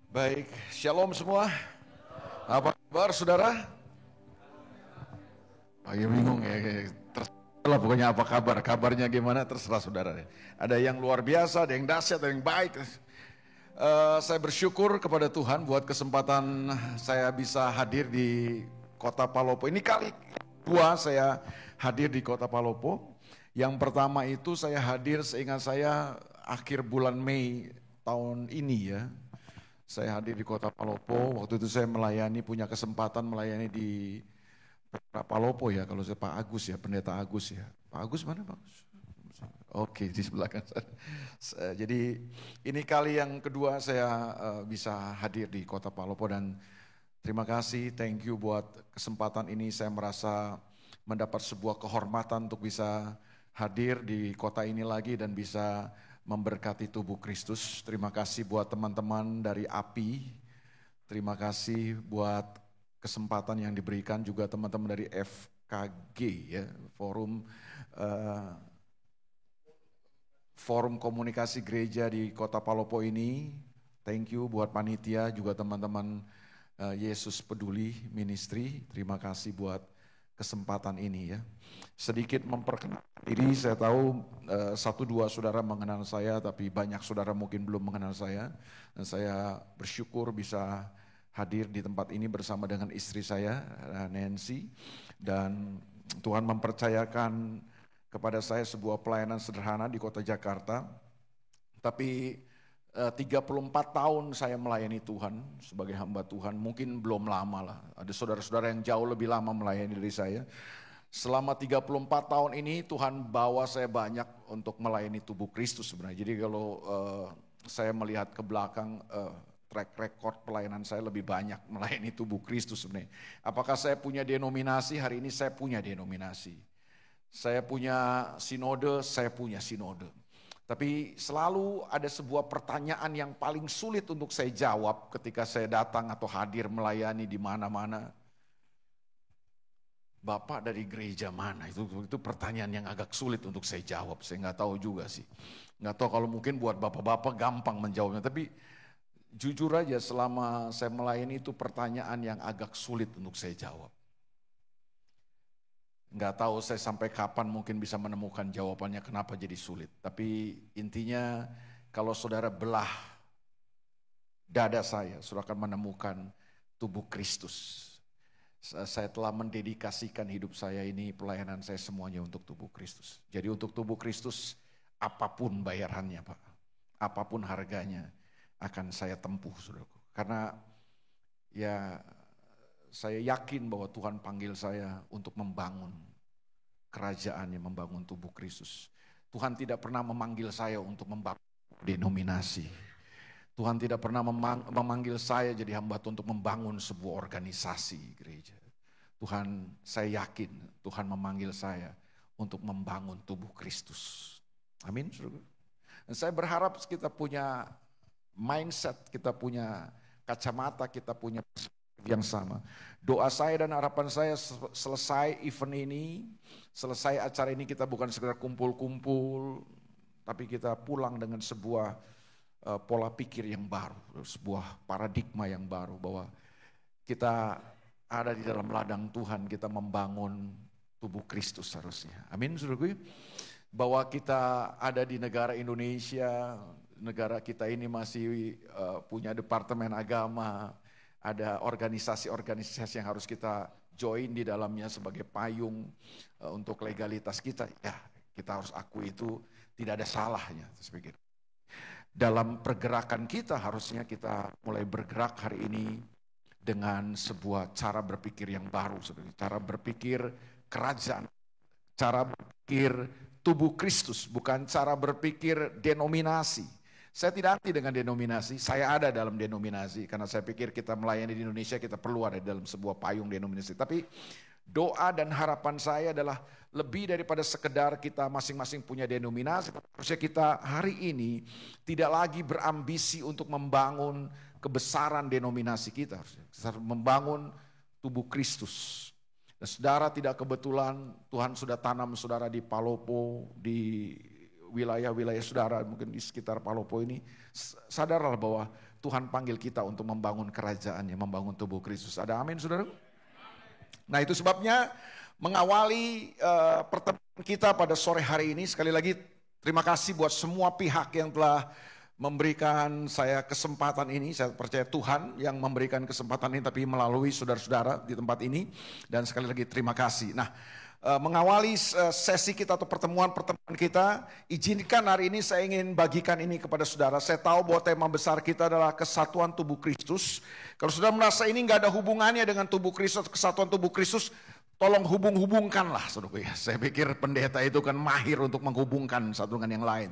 Baik, shalom semua. Apa kabar saudara? Bingung ya, terserah pokoknya apa kabar. Kabarnya gimana terserah saudara. Ada yang luar biasa, ada yang dahsyat, ada yang baik. Saya bersyukur kepada Tuhan buat kesempatan saya bisa hadir di kota Palopo. Ini kali kedua saya hadir di kota Palopo. Yang pertama itu saya hadir seingat saya akhir bulan Mei tahun ini ya. Saya hadir di kota Palopo, waktu itu saya punya kesempatan melayani di Palopo ya, kalau saya Pak Agus ya, Pendeta Agus ya. Pak Agus mana Pak Agus? Oke, di sebelah kan. Jadi ini kali yang kedua saya bisa hadir di kota Palopo dan terima kasih, thank you buat kesempatan ini. Saya merasa mendapat sebuah kehormatan untuk bisa hadir di kota ini lagi dan bisa memberkati tubuh Kristus. Terima kasih buat teman-teman dari API, terima kasih buat kesempatan yang diberikan juga teman-teman dari FKG ya, Forum Komunikasi Gereja di Kota Palopo ini. Thank you buat panitia juga teman-teman Yesus Peduli Ministry. Terima kasih buat kesempatan ini ya. Sedikit memperkenalkan diri, saya tahu satu dua saudara mengenal saya, tapi banyak saudara mungkin belum mengenal saya. Dan saya bersyukur bisa hadir di tempat ini bersama dengan istri saya, Nancy. Dan Tuhan mempercayakan kepada saya sebuah pelayanan sederhana di kota Jakarta. Tapi 34 tahun saya melayani Tuhan sebagai hamba Tuhan, mungkin belum lama lah. Ada saudara-saudara yang jauh lebih lama melayani dari saya. Selama 34 tahun ini Tuhan bawa saya banyak untuk melayani tubuh Kristus sebenarnya. Jadi kalau saya melihat ke belakang, track record pelayanan saya lebih banyak melayani tubuh Kristus sebenarnya. Apakah saya punya denominasi? Hari ini saya punya denominasi. Saya punya sinode, saya punya sinode. Tapi selalu ada sebuah pertanyaan yang paling sulit untuk saya jawab ketika saya datang atau hadir melayani di mana-mana. Bapak dari gereja mana? Itu pertanyaan yang agak sulit untuk saya jawab. Saya nggak tahu juga sih. Nggak tahu, kalau mungkin buat bapak-bapak gampang menjawabnya. Tapi jujur aja selama saya melayani itu pertanyaan yang agak sulit untuk saya jawab. Nggak tahu saya sampai kapan mungkin bisa menemukan jawabannya kenapa jadi sulit. Tapi intinya kalau saudara belah dada saya, saudara akan menemukan tubuh Kristus. Saya telah mendedikasikan hidup saya ini, pelayanan saya semuanya untuk tubuh Kristus. Jadi untuk tubuh Kristus apapun bayarannya Pak, apapun harganya akan saya tempuh saudaraku. Karena ya saya yakin bahwa Tuhan panggil saya untuk membangun kerajaannya, membangun tubuh Kristus. Tuhan tidak pernah memanggil saya untuk membangun denominasi. Tuhan tidak pernah memanggil saya jadi hamba untuk membangun sebuah organisasi gereja. Tuhan, saya yakin Tuhan memanggil saya untuk membangun tubuh Kristus. Amin. Dan saya berharap kita punya mindset, kita punya kacamata, kita punya yang sama. Doa saya dan harapan saya selesai event ini, selesai acara ini, kita bukan sekedar kumpul-kumpul, tapi kita pulang dengan sebuah pola pikir yang baru, sebuah paradigma yang baru, bahwa kita ada di dalam ladang Tuhan, kita membangun tubuh Kristus harusnya. Amin saudaraku. Bahwa kita ada di negara Indonesia, negara kita ini masih punya departemen agama, ada organisasi-organisasi yang harus kita join di dalamnya sebagai payung untuk legalitas kita. Ya, kita harus akui itu tidak ada salahnya. Saya pikir. Dalam pergerakan kita harusnya kita mulai bergerak hari ini dengan sebuah cara berpikir yang baru. Cara berpikir kerajaan, cara berpikir tubuh Kristus, bukan cara berpikir denominasi. Saya tidak anti dengan denominasi, saya ada dalam denominasi karena saya pikir kita melayani di Indonesia, kita perlu ada dalam sebuah payung denominasi. Tapi doa dan harapan saya adalah lebih daripada sekedar kita masing-masing punya denominasi. Harusnya kita hari ini tidak lagi berambisi untuk membangun kebesaran denominasi kita, harusnya membangun tubuh Kristus. Dan saudara tidak kebetulan Tuhan sudah tanam saudara di Palopo, di wilayah-wilayah saudara mungkin di sekitar Palopo ini, sadarlah bahwa Tuhan panggil kita untuk membangun kerajaannya, membangun tubuh Kristus. Ada amin, saudara? Nah, itu sebabnya mengawali pertemuan kita pada sore hari ini, sekali lagi terima kasih buat semua pihak yang telah memberikan saya kesempatan ini. Saya percaya Tuhan yang memberikan kesempatan ini, tapi melalui saudara-saudara di tempat ini. Dan sekali lagi terima kasih. Nah, mengawali sesi kita atau pertemuan-pertemuan kita, izinkan hari ini saya ingin bagikan ini kepada saudara. Saya tahu bahwa tema besar kita adalah kesatuan tubuh Kristus. Kalau saudara merasa ini nggak ada hubungannya dengan tubuh Kristus, kesatuan tubuh Kristus, tolong hubung-hubungkanlah, saudara. Ya, saya pikir pendeta itu kan mahir untuk menghubungkan satu dengan yang lain.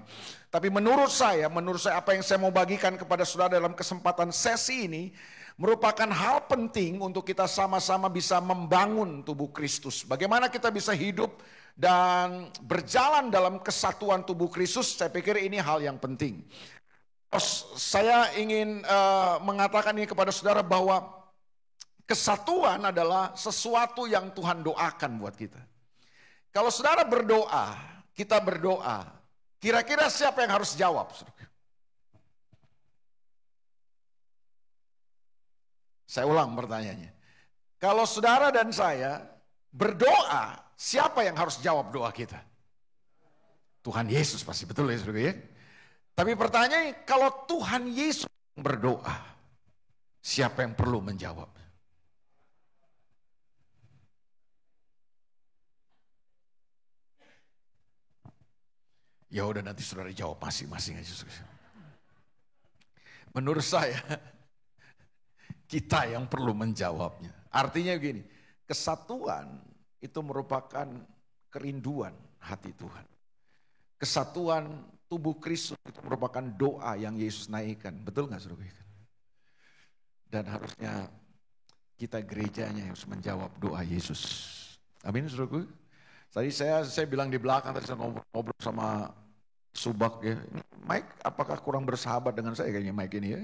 Tapi menurut saya apa yang saya mau bagikan kepada saudara dalam kesempatan sesi ini merupakan hal penting untuk kita sama-sama bisa membangun tubuh Kristus. Bagaimana kita bisa hidup dan berjalan dalam kesatuan tubuh Kristus, saya pikir ini hal yang penting. Saya ingin mengatakan ini kepada saudara bahwa kesatuan adalah sesuatu yang Tuhan doakan buat kita. Kalau saudara berdoa, kita berdoa, kira-kira siapa yang harus jawab? Saya ulang pertanyaannya. Kalau saudara dan saya berdoa, siapa yang harus jawab doa kita? Tuhan Yesus pasti, betul ya saudara ya? Tapi pertanyaannya, kalau Tuhan Yesus berdoa, siapa yang perlu menjawab? Ya udah, nanti saudara jawab masing-masing aja. Menurut saya, kita yang perlu menjawabnya. Artinya begini, kesatuan itu merupakan kerinduan hati Tuhan. Kesatuan tubuh Kristus itu merupakan doa yang Yesus naikkan. Betul gak saudara? Dan harusnya kita gerejanya harus menjawab doa Yesus. Amin saudara. Tadi saya bilang di belakang, tadi saya ngobrol sama Subak ya. Mike, apakah kurang bersahabat dengan saya kayaknya Mike ini ya?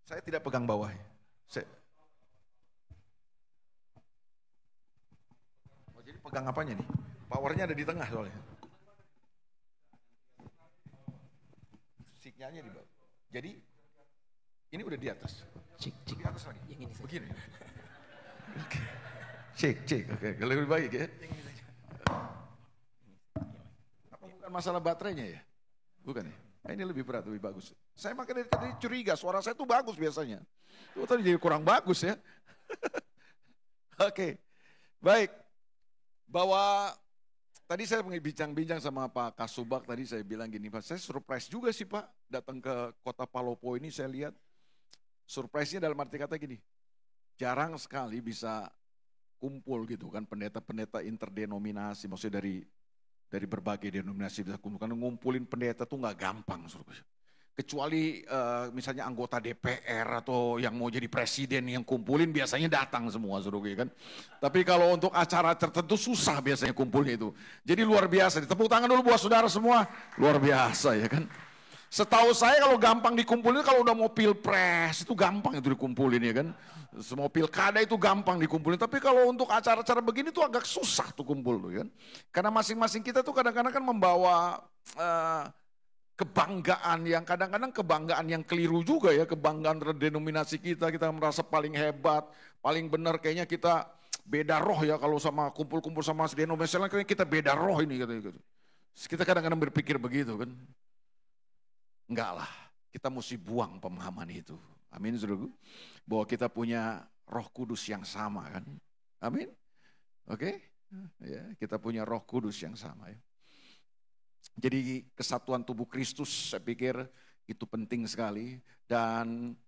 Saya tidak pegang bawah. Oh, jadi pegang apanya nih? Powernya ada di tengah soalnya. Signalnya di bawah. Jadi ini udah di atas. Cek. Di atas lagi. Yang ini saja. Begini. Oke. Cek. Oke, kalau lebih baik ya. Apa bukan masalah baterainya ya? Bukan ya? Nah, ini lebih berat, lebih bagus. Saya makanya dari tadi curiga, suara saya tuh bagus biasanya. Tuh tadi jadi kurang bagus ya. Oke, baik. Bahwa tadi saya bincang-bincang sama Pak Kasubak, tadi saya bilang gini, Pak, saya surprise juga sih Pak, datang ke kota Palopo ini saya lihat. Surprise-nya dalam arti kata gini, jarang sekali bisa kumpul gitu kan, pendeta-pendeta interdenominasi, maksudnya dari berbagai denominasi bisa kumpul. Karena ngumpulin pendeta tuh nggak gampang, kecuali misalnya anggota DPR atau yang mau jadi presiden yang kumpulin biasanya datang semua, kan. Tapi kalau untuk acara tertentu susah biasanya kumpulnya itu. Jadi luar biasa. Tepuk tangan dulu buat saudara semua, luar biasa ya kan. Setahu saya kalau gampang dikumpulin, kalau udah mau pilpres itu gampang itu dikumpulin ya kan. Semua pilkada itu gampang dikumpulin. Tapi kalau untuk acara-acara begini tuh agak susah tuh kumpul tuh kan. Karena masing-masing kita tuh kadang-kadang kan membawa kebanggaan yang keliru juga ya. Kebanggaan terhadap denominasi kita merasa paling hebat, paling benar, kayaknya kita beda roh ya kalau sama kumpul-kumpul sama denominasi lain, kayaknya kita beda roh ini gitu. Kita kadang-kadang berpikir begitu kan. Enggak lah, kita mesti buang pemahaman itu. Amin, saudaraku. Bahwa kita punya Roh Kudus yang sama kan. Amin. Oke? Ya, kita punya Roh Kudus yang sama ya. Jadi kesatuan tubuh Kristus saya pikir itu penting sekali. Dan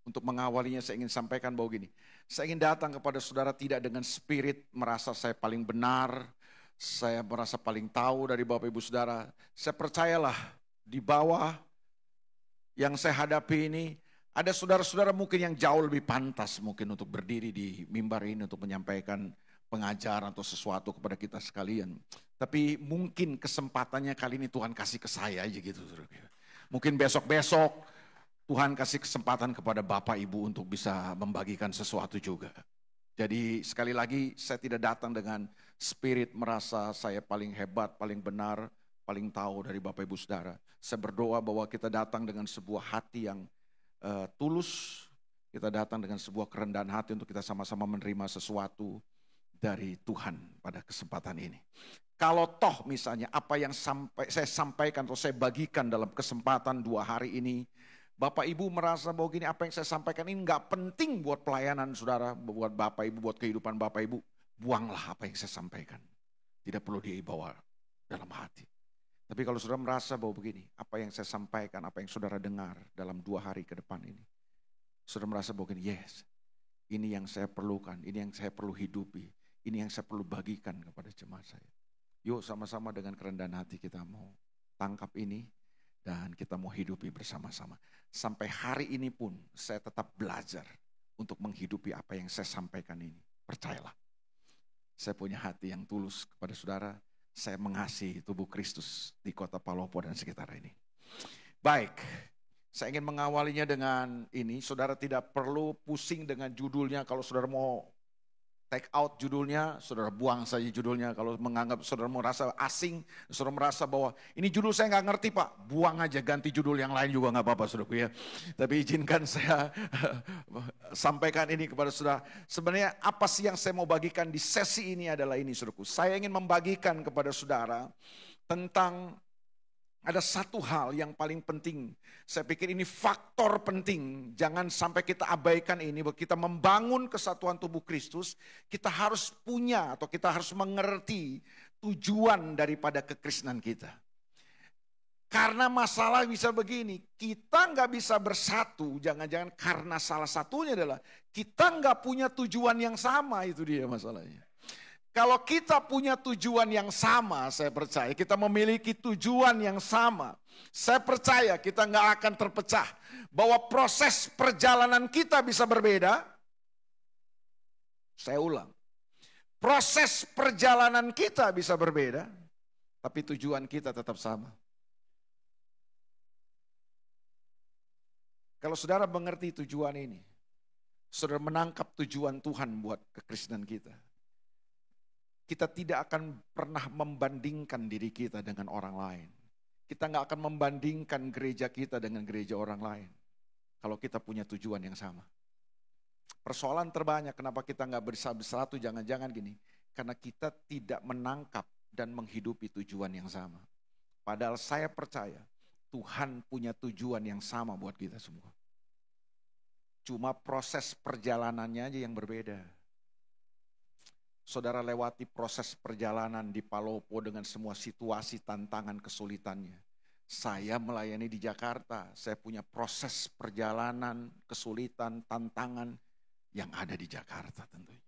untuk mengawalinya saya ingin sampaikan bahwa gini. Saya ingin datang kepada saudara tidak dengan spirit merasa saya paling benar, saya merasa paling tahu dari Bapak Ibu Saudara. Saya percayalah di bawah yang saya hadapi ini, ada saudara-saudara mungkin yang jauh lebih pantas mungkin untuk berdiri di mimbar ini untuk menyampaikan pengajaran atau sesuatu kepada kita sekalian. Tapi mungkin kesempatannya kali ini Tuhan kasih ke saya aja gitu. Mungkin besok-besok Tuhan kasih kesempatan kepada Bapak Ibu untuk bisa membagikan sesuatu juga. Jadi sekali lagi saya tidak datang dengan spirit merasa saya paling hebat, paling benar, paling tahu dari Bapak Ibu Saudara. Saya berdoa bahwa kita datang dengan sebuah hati yang tulus, kita datang dengan sebuah kerendahan hati untuk kita sama-sama menerima sesuatu dari Tuhan pada kesempatan ini. Kalau toh misalnya apa yang saya sampaikan atau saya bagikan dalam kesempatan 2 hari ini, Bapak Ibu merasa bahwa gini, apa yang saya sampaikan ini nggak penting buat pelayanan saudara, buat Bapak Ibu, buat kehidupan Bapak Ibu, buanglah apa yang saya sampaikan. Tidak perlu dibawa dalam hati. Tapi kalau saudara merasa bahwa begini, apa yang saya sampaikan, apa yang saudara dengar dalam 2 hari ke depan ini, saudara merasa bahwa gini, yes, ini yang saya perlukan, ini yang saya perlu hidupi, ini yang saya perlu bagikan kepada jemaat saya. Yuk sama-sama dengan kerendahan hati kita mau tangkap ini dan kita mau hidupi bersama-sama. Sampai hari ini pun saya tetap belajar untuk menghidupi apa yang saya sampaikan ini. Percayalah, saya punya hati yang tulus kepada saudara. Saya mengasihi tubuh Kristus di kota Palopo dan sekitar ini. Baik, saya ingin mengawalinya dengan ini. Saudara tidak perlu pusing dengan judulnya. Kalau saudara mau take out judulnya, saudara buang saja judulnya. Kalau menganggap saudara merasa asing, saudara merasa bahwa ini judul saya nggak ngerti Pak, buang aja, ganti judul yang lain juga nggak apa-apa saudaraku ya. Tapi izinkan saya sampaikan ini kepada saudara. Sebenarnya apa sih yang saya mau bagikan di sesi ini adalah ini saudaraku. Saya ingin membagikan kepada saudara tentang ada satu hal yang paling penting. Saya pikir ini faktor penting. Jangan sampai kita abaikan ini. Bahwa kita membangun kesatuan tubuh Kristus. Kita harus punya atau kita harus mengerti tujuan daripada kekristenan kita. Karena masalah bisa begini. Kita nggak bisa bersatu. Jangan-jangan karena salah satunya adalah kita nggak punya tujuan yang sama. Itu dia masalahnya. Kalau kita punya tujuan yang sama, saya percaya kita memiliki tujuan yang sama. Saya percaya kita nggak akan terpecah. Bahwa proses perjalanan kita bisa berbeda. Saya ulang. Proses perjalanan kita bisa berbeda. Tapi tujuan kita tetap sama. Kalau saudara mengerti tujuan ini. Saudara menangkap tujuan Tuhan buat kekristenan kita. Kita tidak akan pernah membandingkan diri kita dengan orang lain. Kita nggak akan membandingkan gereja kita dengan gereja orang lain. Kalau kita punya tujuan yang sama. Persoalan terbanyak kenapa kita nggak bersatu, jangan-jangan gini. Karena kita tidak menangkap dan menghidupi tujuan yang sama. Padahal saya percaya Tuhan punya tujuan yang sama buat kita semua. Cuma proses perjalanannya aja yang berbeda. Saudara lewati proses perjalanan di Palopo dengan semua situasi, tantangan, kesulitannya. Saya melayani di Jakarta, saya punya proses perjalanan, kesulitan, tantangan yang ada di Jakarta tentunya.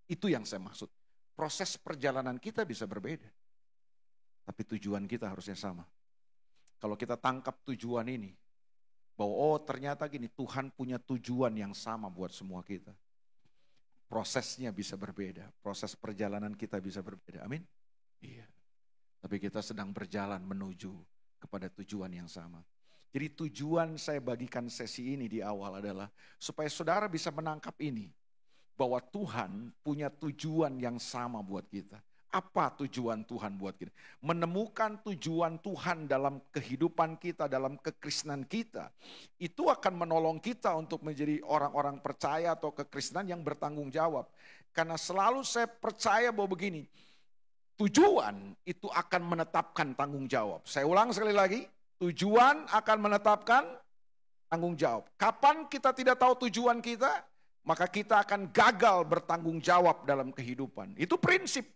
Itu yang saya maksud. Proses perjalanan kita bisa berbeda. Tapi tujuan kita harusnya sama. Kalau kita tangkap tujuan ini, bahwa ternyata gini, Tuhan punya tujuan yang sama buat semua kita. Prosesnya bisa berbeda, proses perjalanan kita bisa berbeda, amin? Iya, tapi kita sedang berjalan menuju kepada tujuan yang sama. Jadi tujuan saya bagikan sesi ini di awal adalah supaya saudara bisa menangkap ini. Bahwa Tuhan punya tujuan yang sama buat kita. Apa tujuan Tuhan buat kita? Menemukan tujuan Tuhan dalam kehidupan kita, dalam kekristenan kita. Itu akan menolong kita untuk menjadi orang-orang percaya atau kekristenan yang bertanggung jawab. Karena selalu saya percaya bahwa begini, tujuan itu akan menetapkan tanggung jawab. Saya ulang sekali lagi, tujuan akan menetapkan tanggung jawab. Kapan kita tidak tahu tujuan kita, maka kita akan gagal bertanggung jawab dalam kehidupan. Itu prinsip.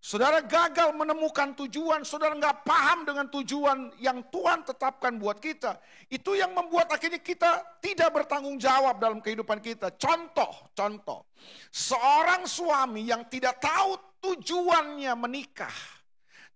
Saudara gagal menemukan tujuan, saudara nggak paham dengan tujuan yang Tuhan tetapkan buat kita. Itu yang membuat akhirnya kita tidak bertanggung jawab dalam kehidupan kita. Contoh. Seorang suami yang tidak tahu tujuannya menikah.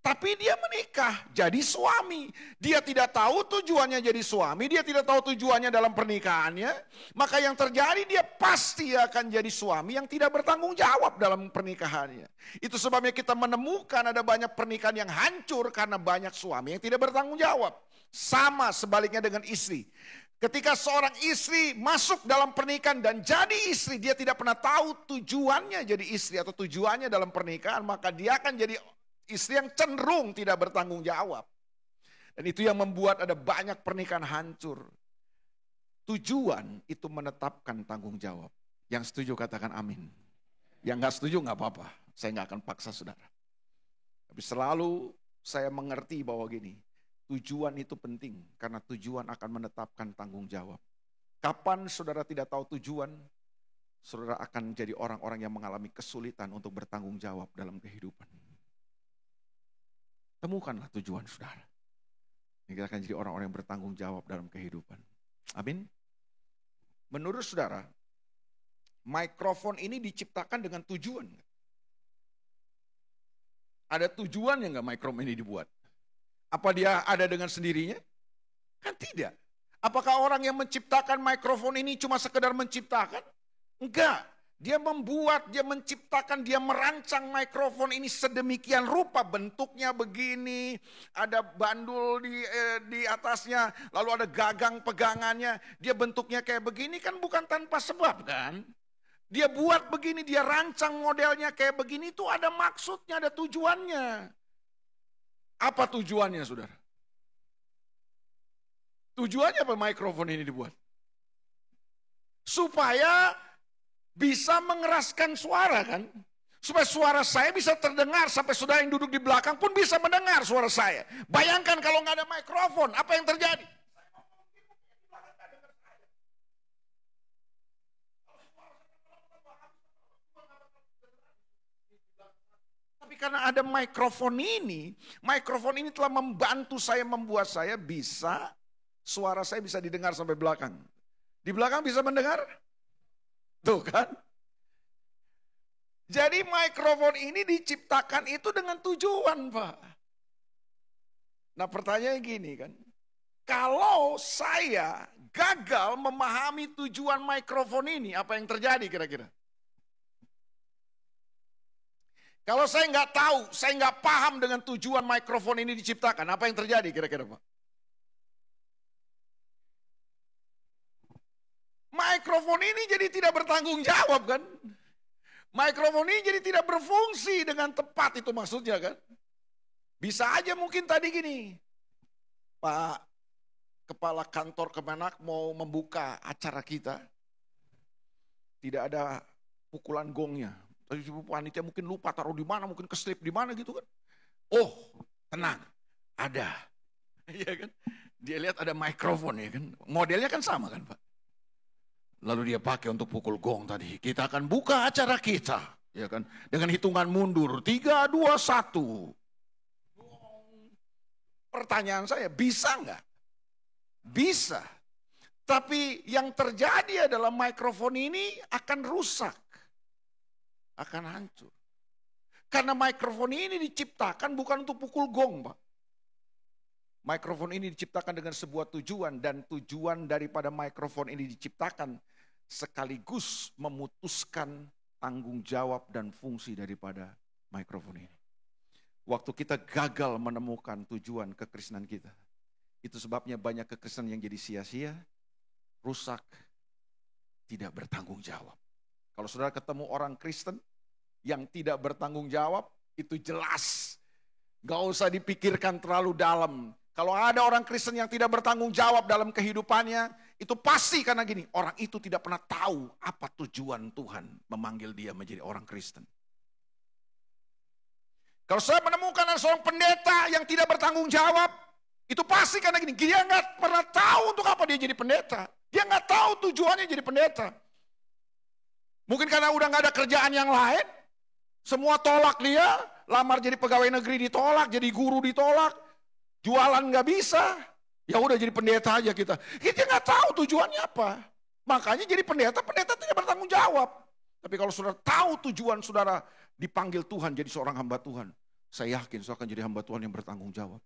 Tapi dia menikah jadi suami. Dia tidak tahu tujuannya jadi suami. Dia tidak tahu tujuannya dalam pernikahannya. Maka yang terjadi dia pasti akan jadi suami yang tidak bertanggung jawab dalam pernikahannya. Itu sebabnya kita menemukan ada banyak pernikahan yang hancur karena banyak suami yang tidak bertanggung jawab. Sama sebaliknya dengan istri. Ketika seorang istri masuk dalam pernikahan dan jadi istri, dia tidak pernah tahu tujuannya jadi istri atau tujuannya dalam pernikahan, maka dia akan jadi istri yang cenderung tidak bertanggung jawab. Dan itu yang membuat ada banyak pernikahan hancur. Tujuan itu menetapkan tanggung jawab. Yang setuju katakan amin. Yang gak setuju gak apa-apa, saya gak akan paksa saudara. Tapi selalu saya mengerti bahwa gini, tujuan itu penting karena tujuan akan menetapkan tanggung jawab. Kapan saudara tidak tahu tujuan, saudara akan jadi orang-orang yang mengalami kesulitan untuk bertanggung jawab dalam kehidupan. Temukanlah tujuan saudara. Kita akan jadi orang-orang yang bertanggung jawab dalam kehidupan. Amin. Menurut saudara, mikrofon ini diciptakan dengan tujuan. Ada tujuannya nggak mikrofon ini dibuat? Apa dia ada dengan sendirinya? Kan tidak. Apakah orang yang menciptakan mikrofon ini cuma sekedar menciptakan? Enggak. Dia membuat, dia menciptakan, dia merancang mikrofon ini sedemikian rupa. Bentuknya begini, ada bandul di atasnya, lalu ada gagang pegangannya. Dia bentuknya kayak begini kan bukan tanpa sebab kan? Dia buat begini, dia rancang modelnya kayak begini, itu ada maksudnya, ada tujuannya. Apa tujuannya saudara? Tujuannya apa mikrofon ini dibuat? Supaya bisa mengeraskan suara kan? Supaya suara saya bisa terdengar sampai saudara yang duduk di belakang pun bisa mendengar suara saya. Bayangkan kalau nggak ada mikrofon, apa yang terjadi? Tapi karena ada mikrofon ini telah membantu saya, membuat saya bisa, suara saya bisa didengar sampai belakang. Di belakang bisa mendengar? Tuh kan? Jadi mikrofon ini diciptakan itu dengan tujuan, Pak. Nah pertanyaannya gini kan, kalau saya gagal memahami tujuan mikrofon ini, apa yang terjadi kira-kira? Kalau saya nggak tahu, saya nggak paham dengan tujuan mikrofon ini diciptakan, apa yang terjadi kira-kira Pak? Mikrofon ini jadi tidak bertanggung jawab kan? Mikrofon ini jadi tidak berfungsi dengan tepat, itu maksudnya kan? Bisa aja mungkin tadi gini, Pak Kepala Kantor Kemenak mau membuka acara kita, tidak ada pukulan gongnya. Tadi panitia mungkin lupa taruh di mana, mungkin keslip di mana gitu kan. Oh, tenang, ada. Iya kan? Dia lihat ada mikrofon ya kan. Modelnya kan sama kan Pak. Lalu dia pakai untuk pukul gong tadi. Kita akan buka acara kita, ya kan? Dengan hitungan mundur 3, 2, 1. Pertanyaan saya, bisa nggak? Bisa. Tapi yang terjadi adalah mikrofon ini akan rusak. Akan hancur. Karena mikrofon ini diciptakan bukan untuk pukul gong, Pak. Mikrofon ini diciptakan dengan sebuah tujuan, dan tujuan daripada mikrofon ini diciptakan sekaligus memutuskan tanggung jawab dan fungsi daripada mikrofon ini. Waktu kita gagal menemukan tujuan kekristenan kita, itu sebabnya banyak kekristenan yang jadi sia-sia, rusak, tidak bertanggung jawab. Kalau saudara ketemu orang Kristen yang tidak bertanggung jawab, itu jelas. Gak usah dipikirkan terlalu dalam. Kalau ada orang Kristen yang tidak bertanggung jawab dalam kehidupannya, itu pasti karena gini, orang itu tidak pernah tahu apa tujuan Tuhan memanggil dia menjadi orang Kristen. Kalau saya menemukan ada seorang pendeta yang tidak bertanggung jawab, itu pasti karena gini, dia gak pernah tahu untuk apa dia jadi pendeta. Dia gak tahu tujuannya jadi pendeta. Mungkin karena udah gak ada kerjaan yang lain, semua tolak dia, lamar jadi pegawai negeri ditolak, jadi guru ditolak, jualan gak bisa, ya udah jadi pendeta aja kita. Kita gak tahu tujuannya apa. Makanya jadi pendeta tidak bertanggung jawab. Tapi kalau saudara tahu tujuan saudara dipanggil Tuhan jadi seorang hamba Tuhan, saya yakin saudara akan jadi hamba Tuhan yang bertanggung jawab.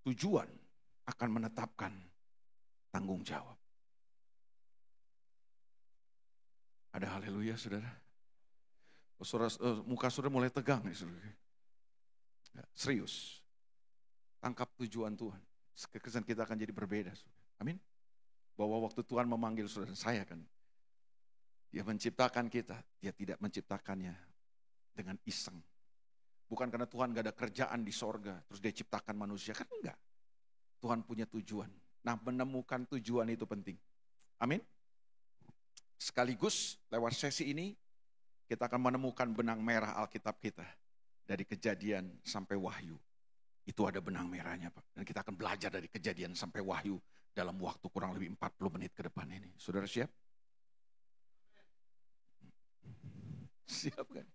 Tujuan akan menetapkan tanggung jawab. Ada haleluya saudara. Muka saudara mulai tegang nih saudara. Serius. Tangkap tujuan Tuhan. Kekristenan kita akan jadi berbeda. Saudara. Amin. Bahwa waktu Tuhan memanggil saudara saya kan, Dia menciptakan kita, Dia tidak menciptakannya dengan iseng. Bukan karena Tuhan gak ada kerjaan di sorga, terus Dia ciptakan manusia, kan enggak. Tuhan punya tujuan. Nah, menemukan tujuan itu penting. Amin. Sekaligus lewat sesi ini, kita akan menemukan benang merah Alkitab kita. Dari Kejadian sampai Wahyu. Itu ada benang merahnya, Pak. Dan kita akan belajar dari Kejadian sampai Wahyu dalam waktu kurang lebih 40 menit ke depan ini. Saudara siap? Siap kan?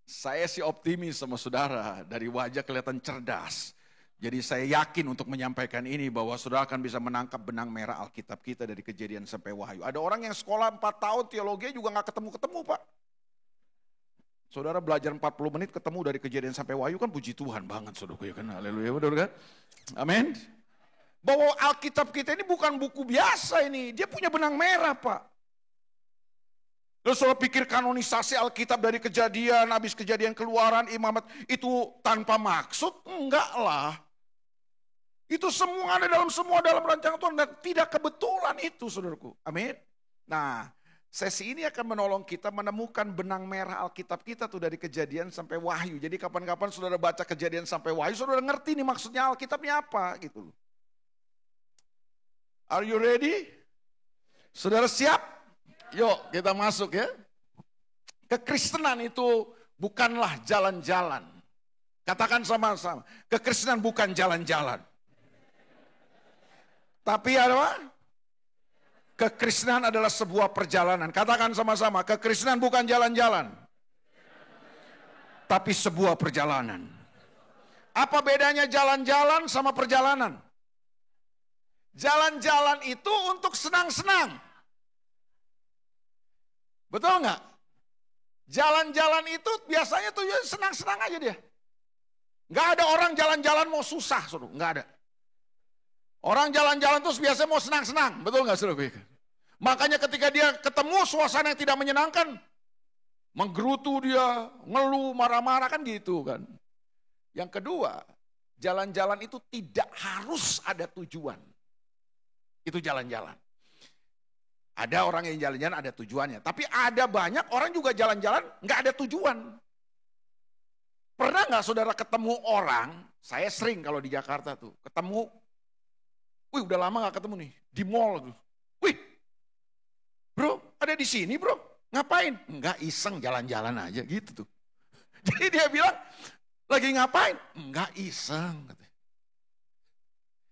Saya sih optimis sama saudara, dari wajah kelihatan cerdas. Jadi saya yakin untuk menyampaikan ini bahwa saudara akan bisa menangkap benang merah Alkitab kita dari Kejadian sampai Wahyu. Ada orang yang sekolah 4 tahun teologi juga gak ketemu-ketemu, Pak. Saudara belajar 40 menit ketemu dari Kejadian sampai Wahyu, kan puji Tuhan banget saudara, ya kan? Haleluya, betul kan? Amin. Bahwa Alkitab kita ini bukan buku biasa ini, dia punya benang merah, Pak. Lalu saudara pikir kanonisasi Alkitab dari Kejadian, habis Kejadian Keluaran, Imamat, itu tanpa maksud? Enggak lah. Itu semua ada dalam rancangan Tuhan, dan tidak kebetulan itu, saudaraku. Amin. Nah, sesi ini akan menolong kita menemukan benang merah Alkitab kita tuh dari Kejadian sampai Wahyu. Jadi kapan-kapan saudara baca Kejadian sampai Wahyu, saudara ngerti nih maksudnya Alkitabnya apa gitu. Are you ready? Saudara siap? Yuk kita masuk ya. Kekristenan itu bukanlah jalan-jalan. Katakan sama-sama. Kekristenan bukan jalan-jalan. Tapi apa? Kekristenan adalah sebuah perjalanan. Katakan sama-sama. Kekristenan bukan jalan-jalan. Tapi sebuah perjalanan. Apa bedanya jalan-jalan sama perjalanan? Jalan-jalan itu untuk senang-senang. Betul nggak? Jalan-jalan itu biasanya tuh senang-senang aja dia. Nggak ada orang jalan-jalan mau susah, suruh. Nggak ada. Orang jalan-jalan terus biasanya mau senang-senang, betul nggak suruh? Makanya ketika dia ketemu suasana yang tidak menyenangkan, menggerutu dia, ngeluh, marah-marah kan gitu kan. Yang kedua, jalan-jalan itu tidak harus ada tujuan. Itu jalan-jalan. Ada orang yang jalan-jalan ada tujuannya. Tapi ada banyak orang juga jalan-jalan nggak ada tujuan. Pernah nggak saudara ketemu orang, saya sering kalau di Jakarta tuh, ketemu, wih udah lama nggak ketemu nih, di mall tuh. Wih, bro ada di sini bro, ngapain? Enggak, iseng jalan-jalan aja gitu tuh. Jadi dia bilang, lagi ngapain? Enggak, iseng.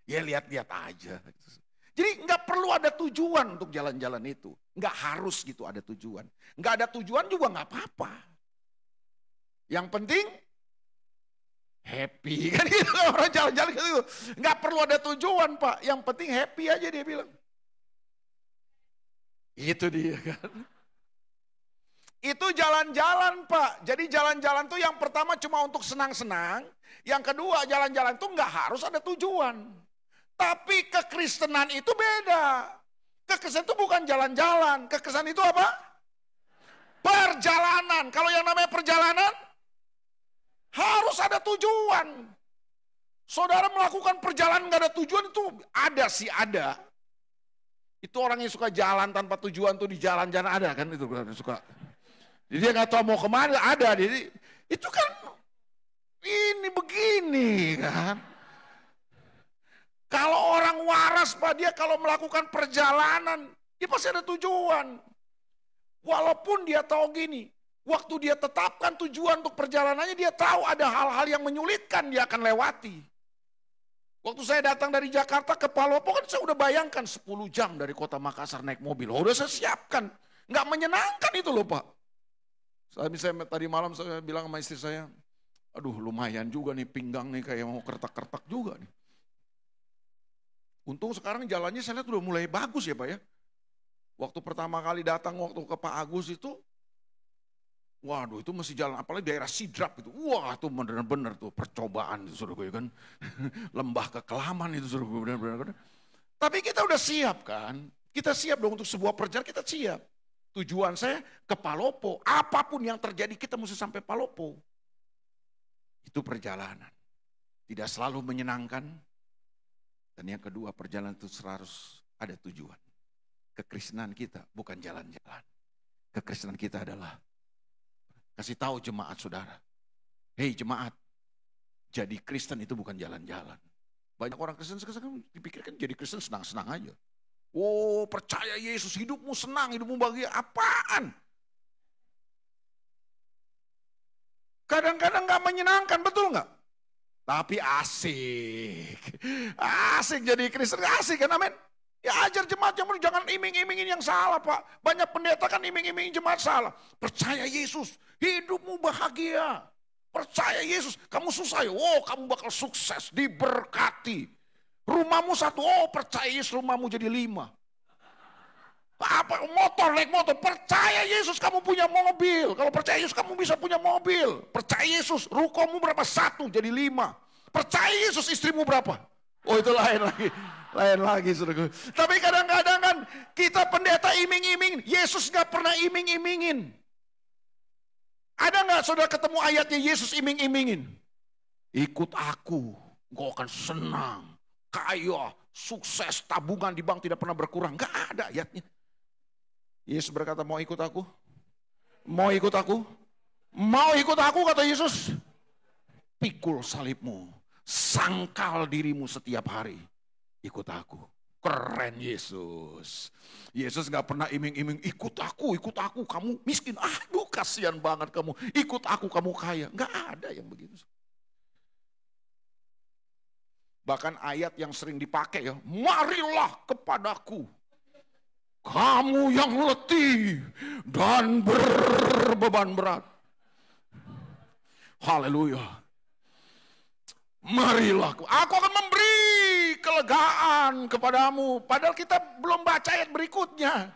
Ya lihat-lihat aja. Jadi nggak perlu ada tujuan untuk jalan-jalan itu. Nggak harus gitu ada tujuan. Nggak ada tujuan juga nggak apa-apa. Yang penting happy. Kan gitu, orang jalan-jalan gitu. Nggak perlu ada tujuan Pak. Yang penting happy aja dia bilang. Itu dia kan. Itu jalan-jalan Pak. Jadi jalan-jalan tuh yang pertama cuma untuk senang-senang. Yang kedua jalan-jalan tuh nggak harus ada tujuan. Tapi kekristenan itu beda. Kekristenan itu bukan jalan-jalan. Kekristenan itu apa? Perjalanan. Kalau yang namanya perjalanan, harus ada tujuan. Saudara melakukan perjalanan gak ada tujuan itu ada sih ada. Itu orang yang suka jalan tanpa tujuan tuh di jalan-jalan ada kan itu suka. Jadi dia gak tahu mau kemana ada. Jadi itu kan ini begini kan. Kalau orang waras Pak, dia kalau melakukan perjalanan, dia pasti ada tujuan. Walaupun dia tahu gini, waktu dia tetapkan tujuan untuk perjalanannya, dia tahu ada hal-hal yang menyulitkan dia akan lewati. Waktu saya datang dari Jakarta ke Palopo kan saya udah bayangkan 10 jam dari kota Makassar naik mobil. Udah saya siapkan, nggak menyenangkan itu loh Pak. Misalnya tadi malam saya bilang sama istri saya, aduh lumayan juga nih pinggang nih kayak mau kertak-kertak juga nih. Untung sekarang jalannya saya lihat udah mulai bagus ya Pak ya. Waktu pertama kali datang waktu ke Pak Agus itu, waduh itu masih jalan, apalagi daerah Sidrap itu. Wah itu benar-benar tuh percobaan itu suruh gue kan. Lembah kekelaman itu suruh gue benar-benar. Tapi kita udah siap kan. Kita siap dong untuk sebuah perjalanan, kita siap. Tujuan saya ke Palopo. Apapun yang terjadi kita mesti sampai Palopo. Itu perjalanan. Tidak selalu menyenangkan. Dan yang kedua, perjalanan itu harus ada tujuan. Kekristenan kita bukan jalan-jalan. Kekristenan kita adalah kasih tahu jemaat saudara. Hei jemaat, jadi Kristen itu bukan jalan-jalan. Banyak orang Kristen sekarang dipikirkan jadi Kristen senang-senang aja. Oh, percaya Yesus, hidupmu senang, hidupmu bahagia. Apaan? Kadang-kadang gak menyenangkan, betul gak? Tapi asik. Asik jadi Kristen, asik kan, amin. Ya ajar jemaat yang jangan iming-imingin yang salah Pak. Banyak pendeta kan iming-imingin jemaat salah. Percaya Yesus, hidupmu bahagia. Percaya Yesus, kamu susah ya, oh kamu bakal sukses, diberkati. Rumahmu satu, oh percaya Yesus rumahmu jadi 5. Apa motor, naik motor, percaya Yesus kamu punya mobil. Kalau percaya Yesus kamu bisa punya mobil. Percaya Yesus, rukomu berapa? 1 jadi 5. Percaya Yesus istrimu berapa? Oh itu lain lagi. Lain lagi saudara. Tapi kadang-kadang kan kita pendeta iming-iming, Yesus gak pernah iming-imingin. Ada gak saudara ketemu ayatnya Yesus iming-imingin? Ikut aku, engkau akan senang, kaya, sukses, tabungan di bank tidak pernah berkurang. Gak ada ayatnya. Yesus berkata, mau ikut aku? Mau ikut aku? Mau ikut aku kata Yesus? Pikul salibmu, sangkal dirimu setiap hari. Ikut aku. Keren Yesus. Yesus gak pernah iming-iming, ikut aku, kamu miskin. Aduh kasihan banget kamu, ikut aku, kamu kaya. Gak ada yang begitu. Bahkan ayat yang sering dipakai ya, marilah kepadaku. Kamu yang letih dan berbeban berat. Haleluya. Marilah, aku akan memberi kelegaan kepadamu. Padahal kita belum baca ayat berikutnya.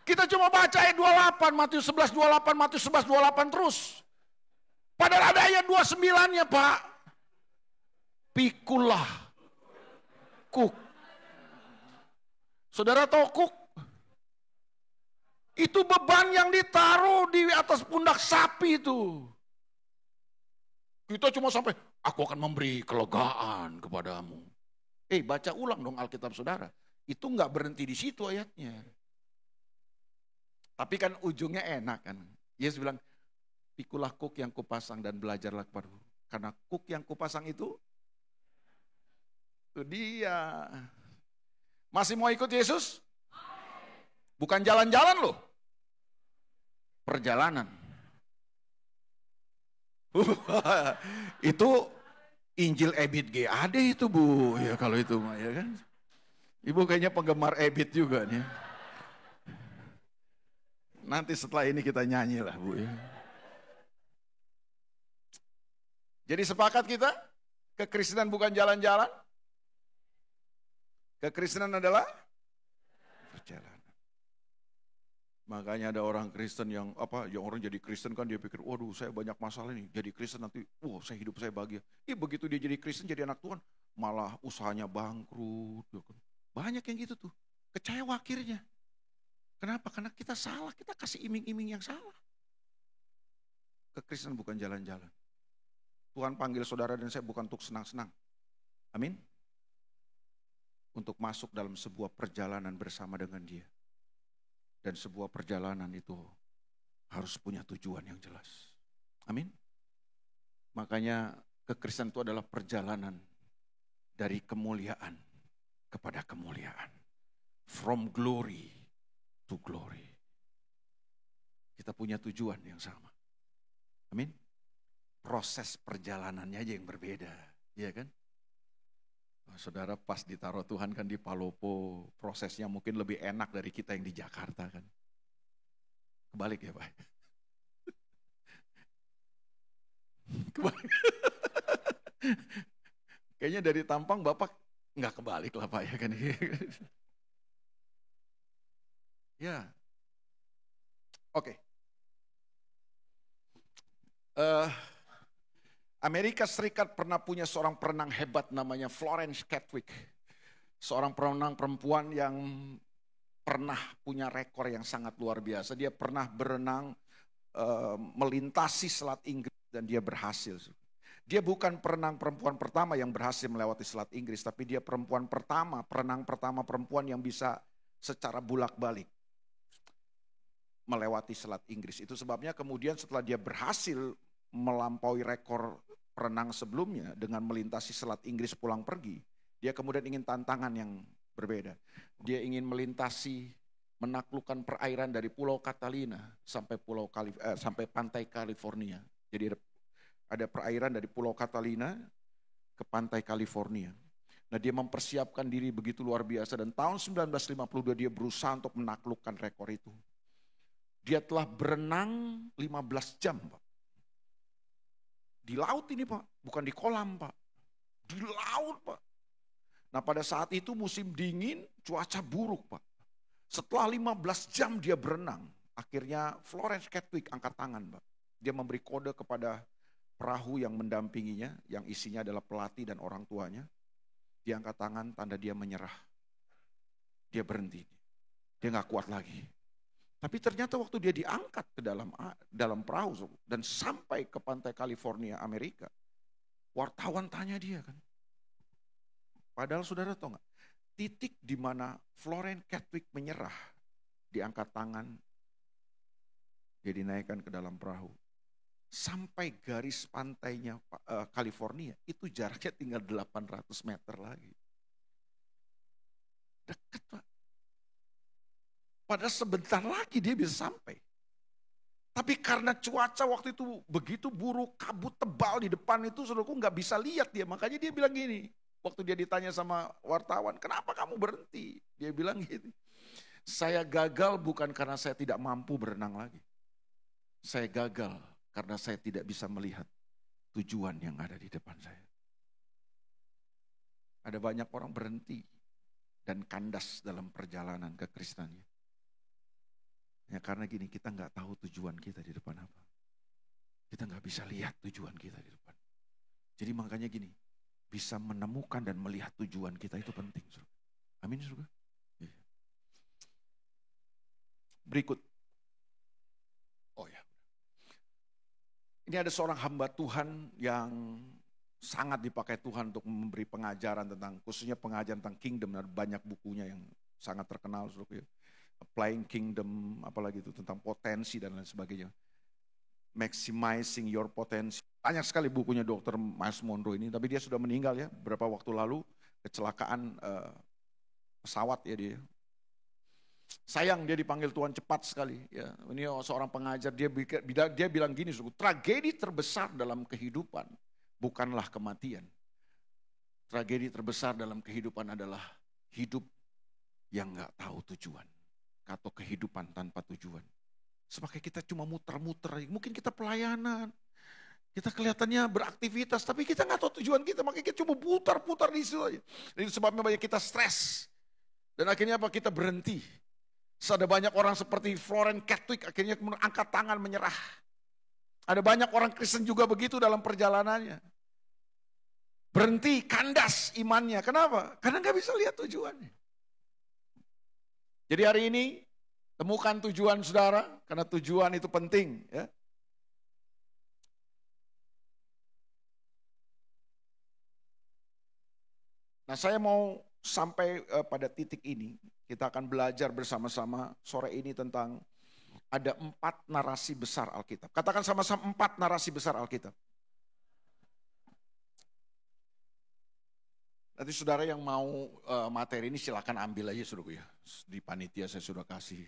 Kita cuma baca ayat 28, Matius 11, 28, Matius 11, 28 terus. Padahal ada ayat 29-nya Pak. Pikulah kuk. Saudara tahu kuk? Itu beban yang ditaruh di atas pundak sapi itu. Kita cuma sampai, aku akan memberi kelegaan kepadamu. Baca ulang dong Alkitab saudara. Itu nggak berhenti di situ ayatnya. Tapi kan ujungnya enak kan. Yesus bilang, pikulah kuk yang kupasang dan belajarlah kepadaku. Karena kuk yang kupasang itu dia. Masih mau ikut Yesus? Bukan jalan-jalan loh. Perjalanan. Itu Injil Ebit GAD itu Bu. Ya kalau itu mah ya kan. Ibu kayaknya penggemar Ebit juga nih. Nanti setelah ini kita nyanyi lah Bu ya. Jadi sepakat kita? Kekristenan bukan jalan-jalan. Kekristenan adalah perjalanan. Makanya ada orang Kristen yang orang jadi Kristen kan dia pikir, waduh saya banyak masalah nih, jadi Kristen nanti, hidup saya bahagia. Begitu dia jadi Kristen, jadi anak Tuhan, malah usahanya bangkrut. Banyak yang gitu tuh, kecewa akhirnya. Kenapa? Karena kita salah, kita kasih iming-iming yang salah. Kekristenan bukan jalan-jalan. Tuhan panggil saudara dan saya bukan untuk senang-senang. Amin. Untuk masuk dalam sebuah perjalanan bersama dengan Dia. Dan sebuah perjalanan itu harus punya tujuan yang jelas. Amin. Makanya kekristenan itu adalah perjalanan dari kemuliaan kepada kemuliaan. From glory to glory. Kita punya tujuan yang sama. Amin. Proses perjalanannya aja yang berbeda. Iya kan? Saudara pas ditaruh Tuhan kan di Palopo, prosesnya mungkin lebih enak dari kita yang di Jakarta kan. Kebalik ya Pak. Kebalik. Kayaknya dari Tampang Bapak nggak kebalik lah Pak ya kan. Ya. Oke. Amerika Serikat pernah punya seorang perenang hebat namanya Florence Chadwick. Seorang perenang perempuan yang pernah punya rekor yang sangat luar biasa. Dia pernah berenang melintasi Selat Inggris dan dia berhasil. Dia bukan perenang perempuan pertama yang berhasil melewati Selat Inggris, tapi dia perenang pertama perempuan yang bisa secara bulak-balik melewati Selat Inggris. Itu sebabnya kemudian setelah dia berhasil melampaui rekor perenang sebelumnya dengan melintasi Selat Inggris pulang pergi, dia kemudian ingin tantangan yang berbeda. Dia ingin melintasi, menaklukkan perairan dari Pulau Catalina sampai pantai California. Jadi ada perairan dari Pulau Catalina ke pantai California. Nah, dia mempersiapkan diri begitu luar biasa dan tahun 1952 dia berusaha untuk menaklukkan rekor itu. Dia telah berenang 15 jam, Pak. Di laut ini, Pak, bukan di kolam, Pak. Di laut, Pak. Nah, pada saat itu musim dingin, cuaca buruk, Pak. Setelah 15 jam dia berenang, akhirnya Florence Chadwick angkat tangan, Pak. Dia memberi kode kepada perahu yang mendampinginya, yang isinya adalah pelatih dan orang tuanya. Dia angkat tangan, tanda dia menyerah. Dia berhenti. Dia gak kuat lagi. Tapi ternyata waktu dia diangkat ke dalam perahu dan sampai ke pantai California, Amerika, wartawan tanya dia kan. Padahal saudara tahu gak, titik di mana Florence Chadwick menyerah, diangkat tangan, dia dinaikkan ke dalam perahu. Sampai garis pantainya California, itu jaraknya tinggal 800 meter lagi. Dekat, Pak. Padahal sebentar lagi dia bisa sampai. Tapi karena cuaca waktu itu begitu buruk, kabut tebal di depan itu, saudaraku nggak bisa lihat dia. Makanya dia bilang gini, waktu dia ditanya sama wartawan, kenapa kamu berhenti? Dia bilang gini, saya gagal bukan karena saya tidak mampu berenang lagi. Saya gagal karena saya tidak bisa melihat tujuan yang ada di depan saya. Ada banyak orang berhenti dan kandas dalam perjalanan kekristenannya. Ya karena gini, kita nggak tahu tujuan kita di depan apa. Kita nggak bisa lihat tujuan kita di depan. Jadi makanya gini, bisa menemukan dan melihat tujuan kita itu penting. Amin, saudara. Berikut. Oh ya. Ini ada seorang hamba Tuhan yang sangat dipakai Tuhan untuk memberi pengajaran tentang, khususnya pengajaran tentang kingdom, dan banyak bukunya yang sangat terkenal, saudara. Applying Kingdom, apalagi itu tentang potensi dan lain sebagainya. Maximizing Your Potential. Banyak sekali bukunya Dr. Myles Munroe ini, tapi dia sudah meninggal ya, beberapa waktu lalu, kecelakaan pesawat ya dia. Sayang dia dipanggil Tuhan cepat sekali ya. Ini seorang pengajar, dia bilang gini, tragedi terbesar dalam kehidupan bukanlah kematian. Tragedi terbesar dalam kehidupan adalah hidup yang gak tahu tujuan. Atau kehidupan tanpa tujuan. Sebagai kita cuma muter-muter, mungkin kita pelayanan, kita kelihatannya beraktivitas, tapi kita nggak tahu tujuan kita, makanya kita cuma putar-putar di situ aja. Dan itu sebabnya banyak kita stres. Dan akhirnya apa? Kita berhenti. Ada banyak orang seperti Florence Chadwick akhirnya angkat tangan menyerah. Ada banyak orang Kristen juga begitu dalam perjalanannya. Berhenti, kandas imannya. Kenapa? Karena nggak bisa lihat tujuannya. Jadi hari ini temukan tujuan saudara, karena tujuan itu penting. Ya. Nah saya mau sampai pada titik ini, kita akan belajar bersama-sama sore ini tentang ada 4 narasi besar Alkitab. Katakan sama-sama 4 narasi besar Alkitab. Nanti saudara yang mau materi ini silakan ambil aja saudara ya. Di panitia saya sudah kasih,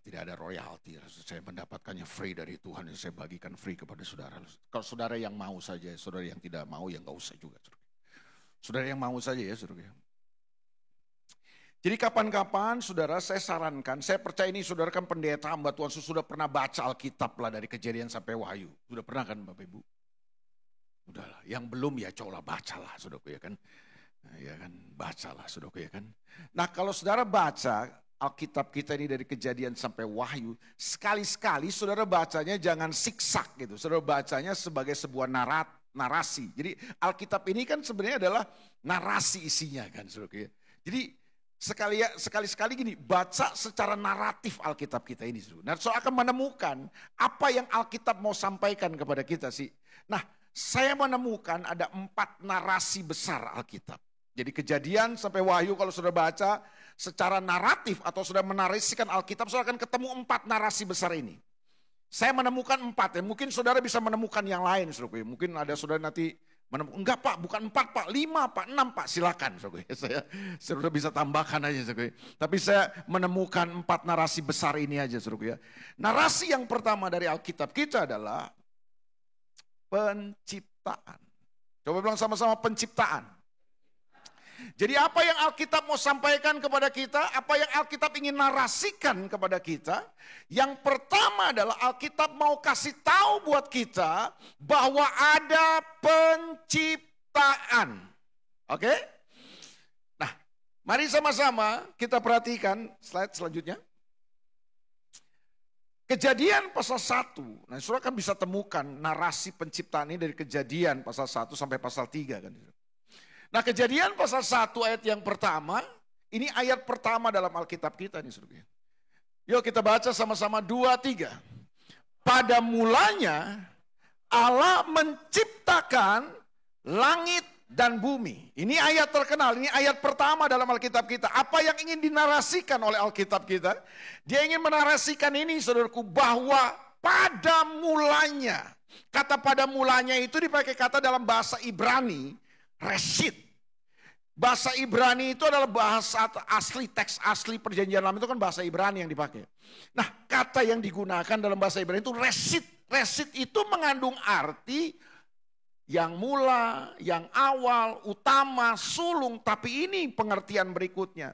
tidak ada royalti. Saya mendapatkannya free dari Tuhan, saya bagikan free kepada saudara. Kalau saudara yang mau saja, saudara yang tidak mau ya nggak usah juga. Saudara yang mau saja ya saudara. Jadi kapan-kapan saudara saya sarankan, saya percaya ini saudara kan pendeta hamba Tuhan, sudah pernah baca Alkitab lah dari Kejadian sampai Wahyu. Sudah pernah kan Bapak Ibu? Udahlah, yang belum ya cobalah bacalah saudaraku ya kan. Nah, ya kan, bacalah saudaraku ya kan. Nah kalau saudara baca Alkitab kita ini dari Kejadian sampai Wahyu, sekali-sekali saudara bacanya jangan siksak gitu. Saudara bacanya sebagai sebuah narasi. Jadi Alkitab ini kan sebenarnya adalah narasi isinya kan saudaraku ya. Jadi sekali-sekali gini, baca secara naratif Alkitab kita ini. Nah, saudara akan menemukan apa yang Alkitab mau sampaikan kepada kita sih. Nah, saya menemukan ada 4 narasi besar Alkitab. Jadi Kejadian sampai Wahyu kalau sudah baca secara naratif atau sudah menarasikan Alkitab, saudara akan ketemu 4 narasi besar ini. Saya menemukan 4 ya, mungkin saudara bisa menemukan yang lain. Saudara. Mungkin ada saudara nanti menemukan, enggak Pak, bukan 4 Pak, 5 Pak, 6 Pak, silakan. Saudara. Saya sudah bisa tambahkan aja. Saudara. Tapi saya menemukan 4 narasi besar ini aja. Saudara. Narasi yang pertama dari Alkitab kita adalah penciptaan. Coba bilang sama-sama penciptaan. Jadi apa yang Alkitab mau sampaikan kepada kita, apa yang Alkitab ingin narasikan kepada kita, yang pertama adalah Alkitab mau kasih tahu buat kita bahwa ada penciptaan. Oke? Nah, mari sama-sama kita perhatikan slide selanjutnya. Kejadian pasal 1, nah saudara kan bisa temukan narasi penciptaan ini dari Kejadian pasal 1 sampai pasal 3 kan. Nah Kejadian pasal 1 ayat yang pertama, ini ayat pertama dalam Alkitab kita nih saudara. Yuk kita baca sama-sama 2, 3. Pada mulanya Allah menciptakan langit dan bumi. Ini ayat terkenal, ini ayat pertama dalam Alkitab kita. Apa yang ingin dinarasikan oleh Alkitab kita? Dia ingin menarasikan ini saudaraku bahwa pada mulanya. Kata pada mulanya itu dipakai kata dalam bahasa Ibrani, Reshit. Bahasa Ibrani itu adalah bahasa asli, teks asli perjanjian lama itu kan bahasa Ibrani yang dipakai. Nah kata yang digunakan dalam bahasa Ibrani itu Reshit. Reshit itu mengandung arti yang mula, yang awal, utama, sulung. Tapi ini pengertian berikutnya.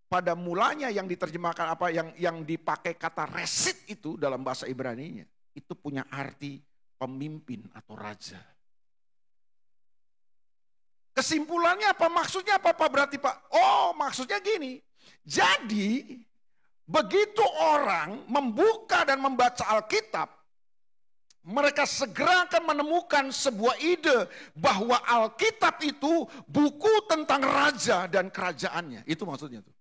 Pada mulanya yang diterjemahkan apa yang dipakai kata Reshit itu dalam bahasa Ibraninya. Itu punya arti pemimpin atau raja. Kesimpulannya apa? Maksudnya apa Pak berarti Pak? Oh maksudnya gini. Jadi begitu orang membuka dan membaca Alkitab, mereka segera akan menemukan sebuah ide bahwa Alkitab itu buku tentang raja dan kerajaannya. Itu maksudnya tuh.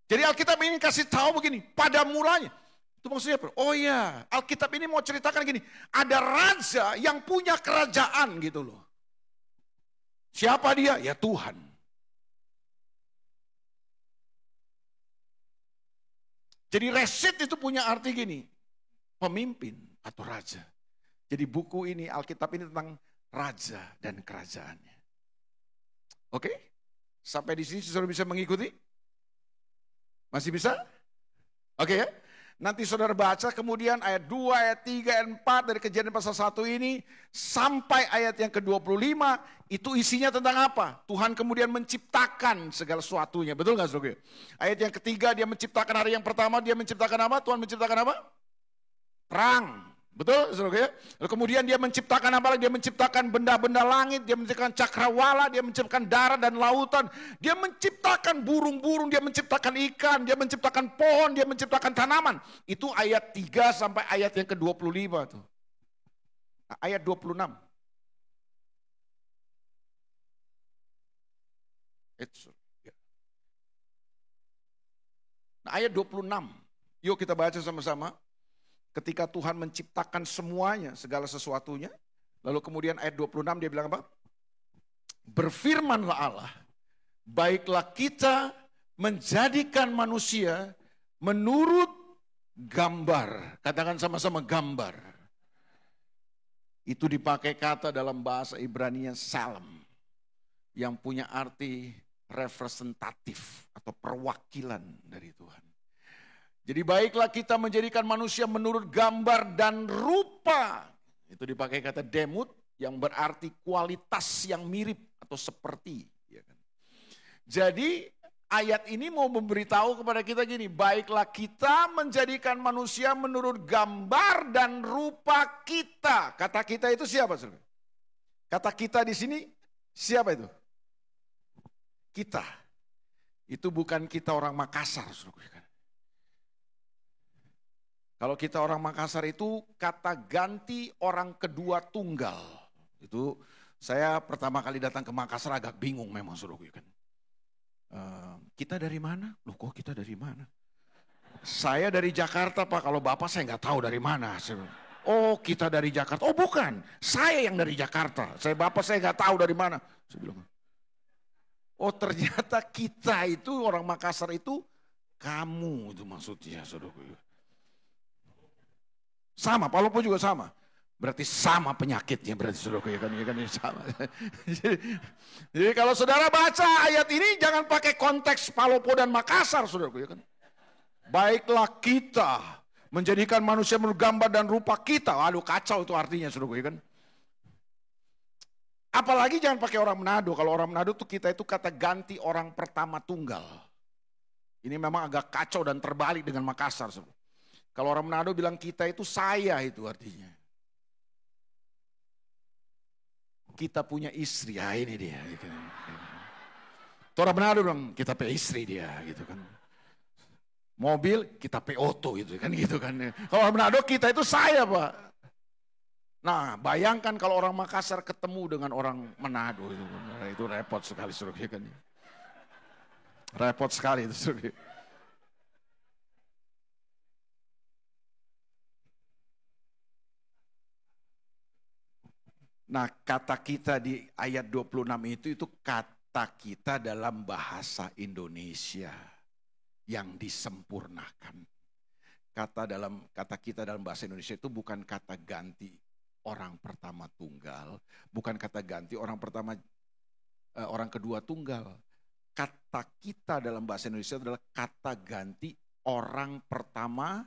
Jadi Alkitab ini kasih tahu begini, pada mulanya. Itu maksudnya apa? Oh ya, Alkitab ini mau ceritakan gini, ada raja yang punya kerajaan gitu loh. Siapa dia? Ya Tuhan. Jadi Reshit itu punya arti gini, pemimpin atau raja. Jadi buku ini, Alkitab ini tentang raja dan kerajaannya. Oke? Sampai di sini saudara bisa mengikuti? Masih bisa? Oke ya? Nanti saudara baca kemudian ayat 2, ayat 3, ayat 4 dari Kejadian pasal 1 ini sampai ayat yang ke-25 itu isinya tentang apa? Tuhan kemudian menciptakan segala sesuatunya. Betul gak saudara? Ayat yang ketiga dia menciptakan hari yang pertama, dia menciptakan apa? Tuhan menciptakan apa? Terang. Betul saudara? Lalu kemudian dia menciptakan apa lagi? Dia menciptakan benda-benda langit, dia menciptakan cakrawala, dia menciptakan darat dan lautan. Dia menciptakan burung-burung, dia menciptakan ikan, dia menciptakan pohon, dia menciptakan tanaman. Itu ayat 3 sampai ayat yang ke-25 tuh. Nah, ayat 26. Nah, ayat 26. Yuk kita baca sama-sama. Ketika Tuhan menciptakan semuanya, segala sesuatunya. Lalu kemudian ayat 26 dia bilang apa? Berfirmanlah Allah, baiklah kita menjadikan manusia menurut gambar. Katakan sama-sama gambar. Itu dipakai kata dalam bahasa Ibrani salam. Yang punya arti representatif atau perwakilan dari Tuhan. Jadi baiklah kita menjadikan manusia menurut gambar dan rupa. Itu dipakai kata demut yang berarti kualitas yang mirip atau seperti. Ya kan? Jadi ayat ini mau memberitahu kepada kita gini. Baiklah kita menjadikan manusia menurut gambar dan rupa kita. Kata kita itu siapa? Saudara? Kata kita di sini siapa itu? Kita. Itu bukan kita orang Makassar. Saudara. Kalau kita orang Makassar itu kata ganti orang kedua tunggal. Itu saya pertama kali datang ke Makassar agak bingung memang suruh kan. Kita dari mana? Loh kok kita dari mana? Saya dari Jakarta Pak, kalau Bapak saya nggak tahu dari mana. Oh kita dari Jakarta. Oh bukan, saya yang dari Jakarta. Bapak saya nggak tahu dari mana. Saya bilang, oh ternyata kita itu orang Makassar itu kamu itu maksudnya saudaraku. Sama, Palopo juga sama. Berarti sama penyakitnya berarti saudaraku ya kan sama. Jadi kalau saudara baca ayat ini jangan pakai konteks Palopo dan Makassar saudaraku ya kan. Baiklah kita menjadikan manusia menurut gambar dan rupa kita. Aduh kacau itu artinya saudaraku ya kan. Apalagi jangan pakai orang Manado. Kalau orang Manado tuh kita itu kata ganti orang pertama tunggal. Ini memang agak kacau dan terbalik dengan Makassar. Kalau orang Manado bilang kita itu saya itu artinya. Kita punya istri, ya ini dia. Gitu. Orang Manado bilang kita punya istri dia gitu kan. Mobil kita pe oto gitu kan. Kalau orang Manado kita itu saya Pak. Nah bayangkan kalau orang Makassar ketemu dengan orang Manado itu repot sekali saudara kan. Repot sekali itu saudara. Nah kata kita di ayat 26 itu kata kita dalam bahasa Indonesia yang disempurnakan. Kata kita dalam bahasa Indonesia itu bukan kata ganti orang pertama tunggal, bukan kata ganti orang kedua tunggal. Kata kita dalam bahasa Indonesia adalah kata ganti orang pertama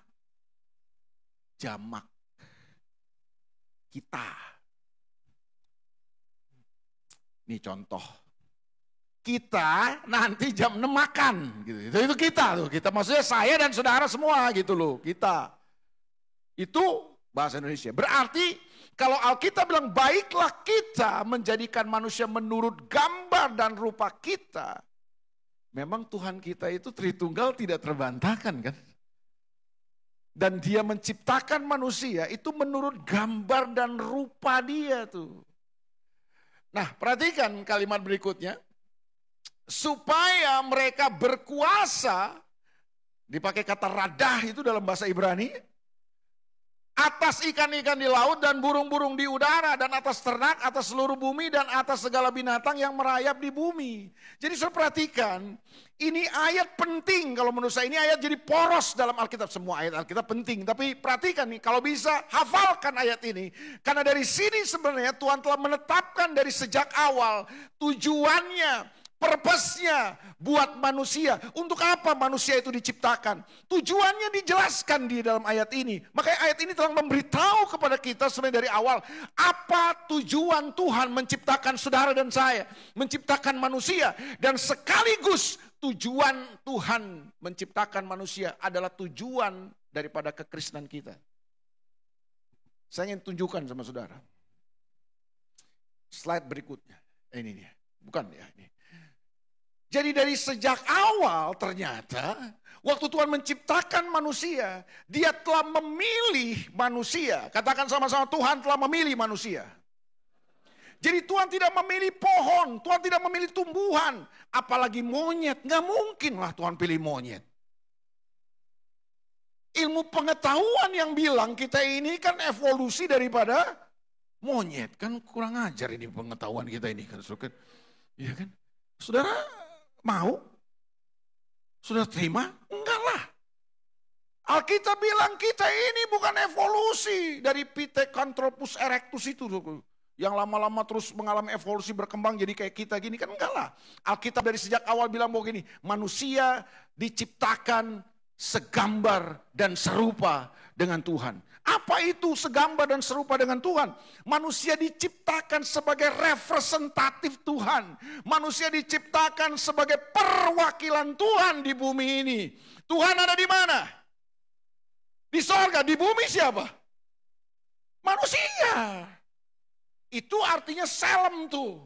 jamak kita. Ini contoh. Kita nanti jam 6 makan gitu. Itu kita tuh. Kita maksudnya saya dan saudara semua gitu loh, kita. Itu bahasa Indonesia. Berarti kalau Alkitab bilang baiklah kita menjadikan manusia menurut gambar dan rupa kita. Memang Tuhan kita itu Tritunggal tidak terbantahkan kan. Dan dia menciptakan manusia itu menurut gambar dan rupa dia tuh. Nah perhatikan kalimat berikutnya. Supaya mereka berkuasa, dipakai kata radah itu dalam bahasa Ibrani, atas ikan-ikan di laut dan burung-burung di udara, dan atas ternak, atas seluruh bumi, dan atas segala binatang yang merayap di bumi. Jadi saya perhatikan, ini ayat penting kalau menurut saya, ini ayat jadi poros dalam Alkitab. Semua ayat Alkitab penting, tapi perhatikan nih, kalau bisa hafalkan ayat ini. Karena dari sini sebenarnya Tuhan telah menetapkan dari sejak awal tujuannya, purpose-nya buat manusia. Untuk apa manusia itu diciptakan? Tujuannya dijelaskan di dalam ayat ini. Makanya ayat ini telah memberitahu kepada kita sebenarnya dari awal. Apa tujuan Tuhan menciptakan saudara dan saya. Menciptakan manusia. Dan sekaligus tujuan Tuhan menciptakan manusia adalah tujuan daripada kekristenan kita. Saya ingin tunjukkan sama saudara. Slide berikutnya. Ini dia. Bukan ya ini. Jadi dari sejak awal ternyata waktu Tuhan menciptakan manusia, dia telah memilih manusia. Katakan sama-sama, Tuhan telah memilih manusia. Jadi Tuhan tidak memilih pohon, Tuhan tidak memilih tumbuhan, apalagi monyet. Nggak mungkin lah Tuhan pilih monyet. Ilmu pengetahuan yang bilang kita ini kan evolusi daripada monyet. Kan kurang ajar ini pengetahuan kita ini kan. Iya kan? Saudara mau? Sudah terima? Enggak lah. Alkitab bilang kita ini bukan evolusi dari Pithecanthropus erectus itu. Yang lama-lama terus mengalami evolusi berkembang jadi kayak kita gini kan enggak lah. Alkitab dari sejak awal bilang bahwa gini, manusia diciptakan segambar dan serupa dengan Tuhan. Apa itu segambar dan serupa dengan Tuhan? Manusia diciptakan sebagai representatif Tuhan. Manusia diciptakan sebagai perwakilan Tuhan di bumi ini. Tuhan ada di mana? Di sorga. Di bumi siapa? Manusia. Itu artinya selem tuh.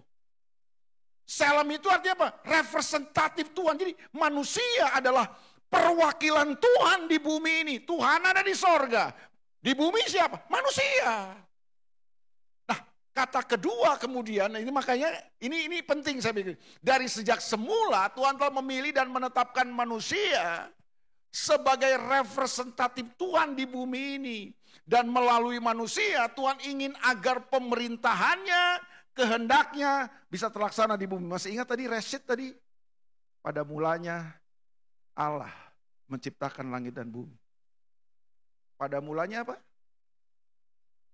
Selem itu artinya apa? Representatif Tuhan. Jadi manusia adalah perwakilan Tuhan di bumi ini. Tuhan ada di sorga. Di bumi siapa? Manusia. Nah, kata kedua kemudian, ini makanya ini penting saya pikir. Dari sejak semula Tuhan telah memilih dan menetapkan manusia sebagai representatif Tuhan di bumi ini. Dan melalui manusia Tuhan ingin agar pemerintahannya, kehendaknya bisa terlaksana di bumi. Masih ingat tadi Reshit tadi? Pada mulanya Allah menciptakan langit dan bumi. Pada mulanya apa?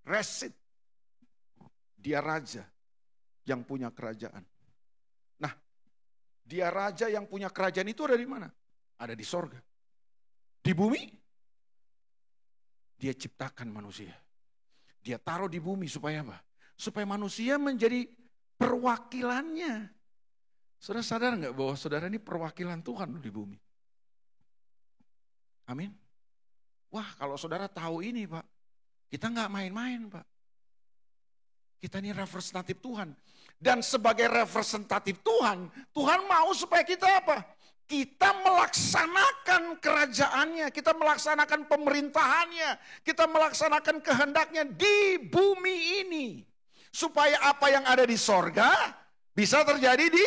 Reshit. Dia raja yang punya kerajaan. Nah, dia raja yang punya kerajaan itu ada di mana? Ada di sorga. Di bumi, dia ciptakan manusia. Dia taruh di bumi supaya apa? Supaya manusia menjadi perwakilannya. Saudara sadar nggak bahwa saudara ini perwakilan Tuhan di bumi? Amin. Wah, kalau saudara tahu ini Pak, kita nggak main-main Pak. Kita ini representatif Tuhan. Dan sebagai representatif Tuhan, Tuhan mau supaya kita apa? Kita melaksanakan kerajaannya, kita melaksanakan pemerintahannya, kita melaksanakan kehendaknya di bumi ini. Supaya apa yang ada di sorga bisa terjadi di,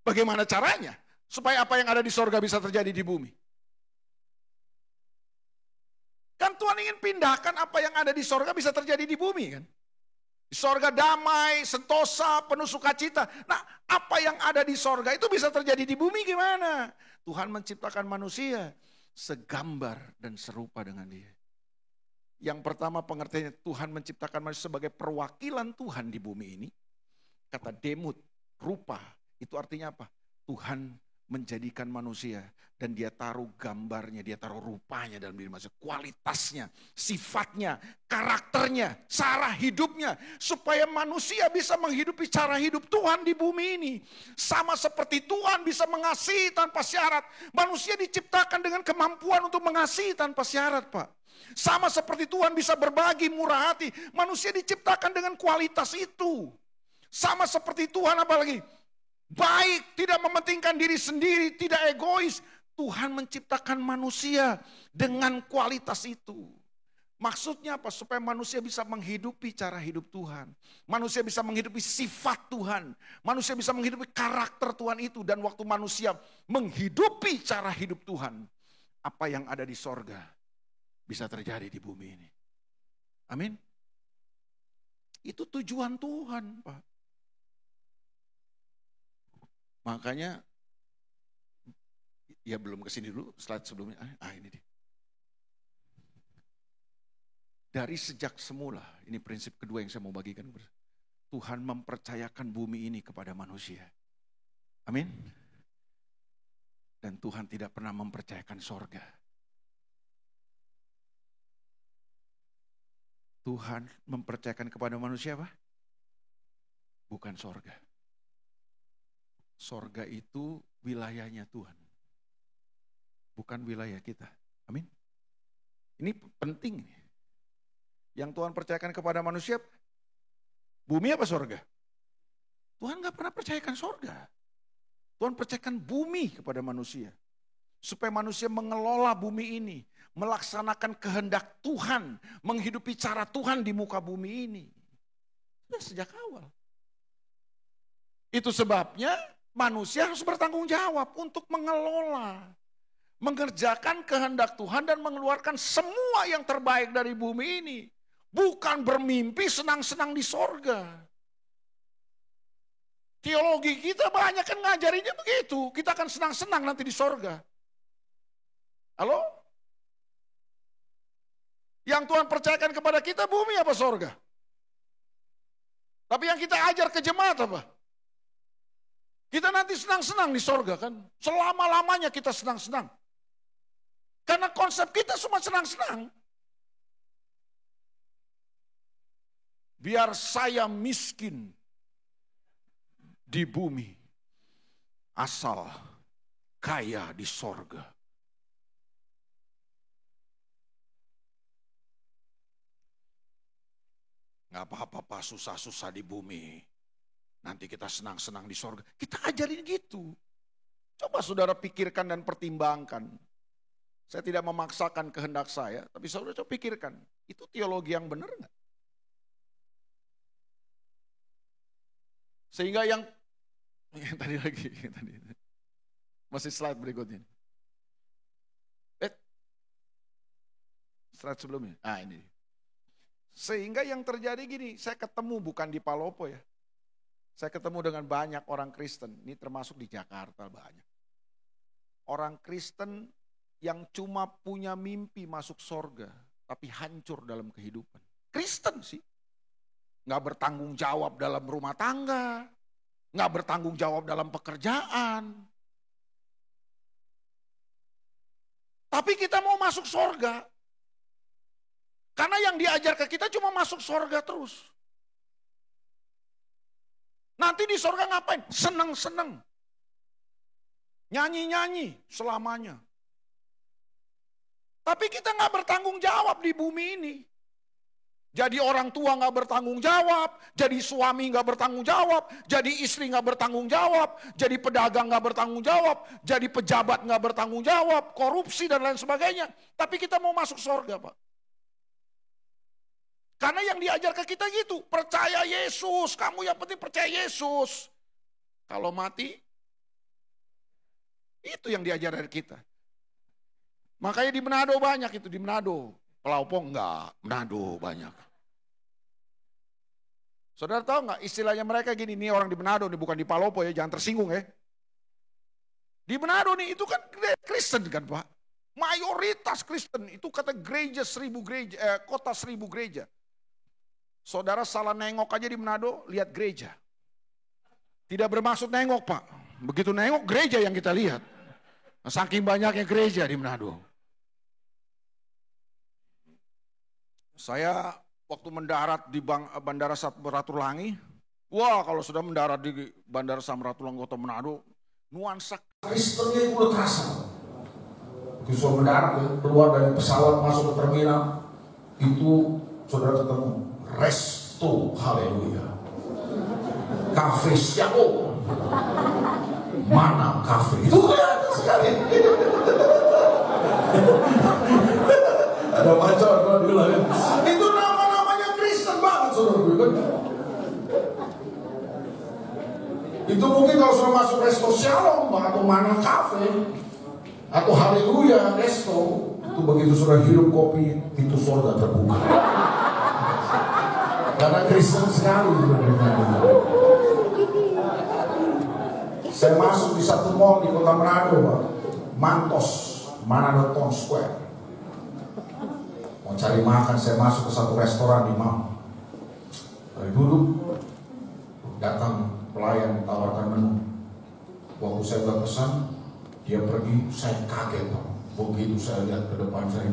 bagaimana caranya? Supaya apa yang ada di sorga bisa terjadi di bumi. Kan Tuhan ingin pindahkan apa yang ada di sorga bisa terjadi di bumi kan. Di sorga damai, sentosa, penuh sukacita. Nah, apa yang ada di sorga itu bisa terjadi di bumi gimana? Tuhan menciptakan manusia segambar dan serupa dengan dia. Yang pertama pengertiannya Tuhan menciptakan manusia sebagai perwakilan Tuhan di bumi ini. Kata demut, rupa, itu artinya apa? Tuhan menjadikan manusia dan dia taruh gambarnya, dia taruh rupanya dalam diri manusia, kualitasnya, sifatnya, karakternya, cara hidupnya, supaya manusia bisa menghidupi cara hidup Tuhan di bumi ini. Sama seperti Tuhan bisa mengasihi tanpa syarat, manusia diciptakan dengan kemampuan untuk mengasihi tanpa syarat, Pak. Sama seperti Tuhan bisa berbagi murah hati, manusia diciptakan dengan kualitas itu. Sama seperti Tuhan apalagi? Baik, tidak mementingkan diri sendiri, tidak egois. Tuhan menciptakan manusia dengan kualitas itu. Maksudnya apa? Supaya manusia bisa menghidupi cara hidup Tuhan. Manusia bisa menghidupi sifat Tuhan. Manusia bisa menghidupi karakter Tuhan itu. Dan waktu manusia menghidupi cara hidup Tuhan, apa yang ada di sorga bisa terjadi di bumi ini. Amin. Itu tujuan Tuhan, Pak. Makanya, ya belum kesini dulu, slide sebelumnya. Ini dia. Dari sejak semula, ini prinsip kedua yang saya mau bagikan. Tuhan mempercayakan bumi ini kepada manusia. Amin. Dan Tuhan tidak pernah mempercayakan sorga. Tuhan mempercayakan kepada manusia apa? Bukan sorga. Sorga itu wilayahnya Tuhan. Bukan wilayah kita. Amin. Ini penting. Yang Tuhan percayakan kepada manusia, bumi apa sorga? Tuhan gak pernah percayakan sorga. Tuhan percayakan bumi kepada manusia. Supaya manusia mengelola bumi ini. Melaksanakan kehendak Tuhan. Menghidupi cara Tuhan di muka bumi ini. Sudah sejak awal. Itu sebabnya manusia harus bertanggung jawab untuk mengelola, mengerjakan kehendak Tuhan dan mengeluarkan semua yang terbaik dari bumi ini. Bukan bermimpi senang-senang di sorga. Teologi kita banyak kan ngajarinya begitu. Kita akan senang-senang nanti di sorga. Halo? Yang Tuhan percayakan kepada kita bumi apa sorga? Tapi yang kita ajar ke jemaat apa? Kita nanti senang-senang di sorga kan. Selama-lamanya kita senang-senang. Karena konsep kita cuma senang-senang. Biar saya miskin di bumi. Asal kaya di sorga. Gak apa-apa Pak, susah-susah di bumi. Nanti kita senang-senang di sorga. Kita ajarin gitu. Coba saudara pikirkan dan pertimbangkan. Saya tidak memaksakan kehendak saya, tapi saudara coba pikirkan. Itu teologi yang benar nggak? Sehingga yang tadi lagi, masih slide berikutnya. slide sebelumnya. Nah ini. Sehingga yang terjadi gini, saya ketemu bukan di Palopo ya. Saya ketemu dengan banyak orang Kristen, ini termasuk di Jakarta banyak. Orang Kristen yang cuma punya mimpi masuk sorga, tapi hancur dalam kehidupan. Kristen sih. Nggak bertanggung jawab dalam rumah tangga, nggak bertanggung jawab dalam pekerjaan. Tapi kita mau masuk sorga. Karena yang diajar ke kita cuma masuk sorga terus. Nanti di sorga ngapain? Seneng-seneng. Nyanyi-nyanyi selamanya. Tapi kita nggak bertanggung jawab di bumi ini. Jadi orang tua nggak bertanggung jawab, jadi suami nggak bertanggung jawab, jadi istri nggak bertanggung jawab, jadi pedagang nggak bertanggung jawab, jadi pejabat nggak bertanggung jawab, korupsi dan lain sebagainya. Tapi kita mau masuk sorga, Pak. Karena yang diajar ke kita gitu, percaya Yesus, kamu yang penting percaya Yesus. Kalau mati, itu yang diajar dari kita. Makanya di Manado banyak itu, di Manado. Palopo enggak, Manado banyak. Saudara tahu enggak istilahnya mereka gini, ini orang di Manado nih, bukan di Palopo ya, jangan tersinggung ya. Di Manado nih itu kan Kristen kan Pak. Mayoritas Kristen, itu kata gereja 1000 gereja, kota 1000 gereja. Saudara salah nengok aja di Manado, lihat gereja. Tidak bermaksud nengok Pak. Begitu nengok gereja yang kita lihat. Saking banyaknya gereja di Manado. Saya waktu mendarat di Bandara Samratulangi, wah kalau sudah mendarat di Bandara Samratulangi Kota Manado, nuansa Kristennya itu udah terasa. Begitu sudah mendarat, keluar dari pesawat masuk ke terminal, itu saudara ketemu resto, haleluya. Cafe Siao. Mana kafe? Itu kelihatan sekali. Ada pacar kan bilang ya. Itu nama-namanya Kristen banget saudara kan. Itu mungkin kalau sudah masuk resto Shalom atau mana kafe atau haleluya resto, itu begitu sudah hidup kopi, itu surga terbuka. Karena Kristen sekali sebenarnya. Saya masuk di satu mall di Kota Manado, Pak. Mantos, Manado Town Square. Mau cari makan, saya masuk ke satu restoran di mall. Saya duduk, datang pelayan tawarkan menu. Waktu saya udah pesan, dia pergi, saya kaget Pak. Begitu saya lihat ke depan saya,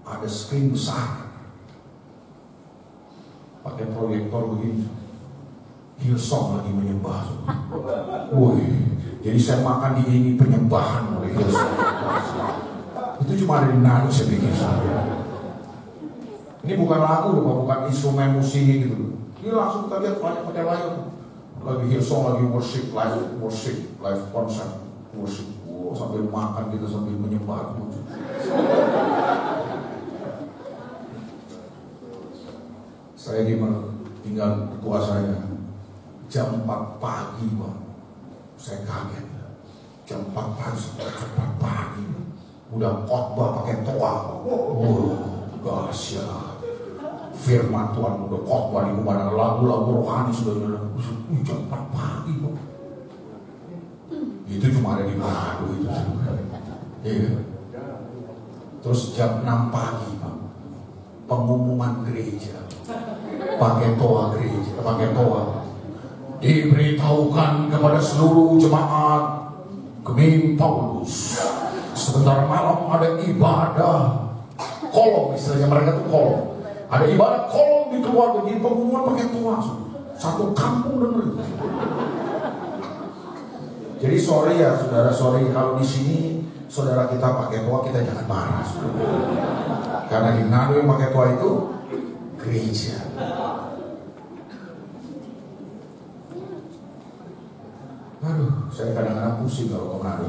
ada screen besar, pakai proyektor begini. Hillsong lagi menyembah. Woi, jadi saya makan di ini penyembahan oleh Hillsong. Itu cuma ada di Manado saya pikir. Ini bukan lagu, bukan instrumen musik gitu. Ini langsung kita lihat banyak pakai layar. Lagi Hillsong, lagi worship, live concert, worship. Oh, sambil makan kita sambil menyembah. Saya tinggal ketua saya. Jam 4 pagi Pak, saya kaget. Jam 4 pagi, jam 4 pagi, udah khotbah pakai toa. Oh, dahsyat. Firman Tuhan udah khotbah di mana lagu-lagu rohani sudah jam 4 pagi Pak. Itu cuma ada di Manado itu. Iya. Terus jam 6 pagi Pak, pengumuman gereja, pakai toa gereja, pakai toa. Diberitahukan kepada seluruh jemaat Gemim Paulus, sebentar malam ada ibadah kolom, istilahnya mereka tuh kolom. Ada ibadah kolom di keluarga, jadi pengumuman pakai tua. Satu kampung denger itu. Jadi sorry ya saudara, sorry kalau di sini saudara kita pakai tua, kita jangan marah. Karena di Manado yang pakai tua itu gereja. Aduh, saya kadang-kadang pusing kalau ke Manado.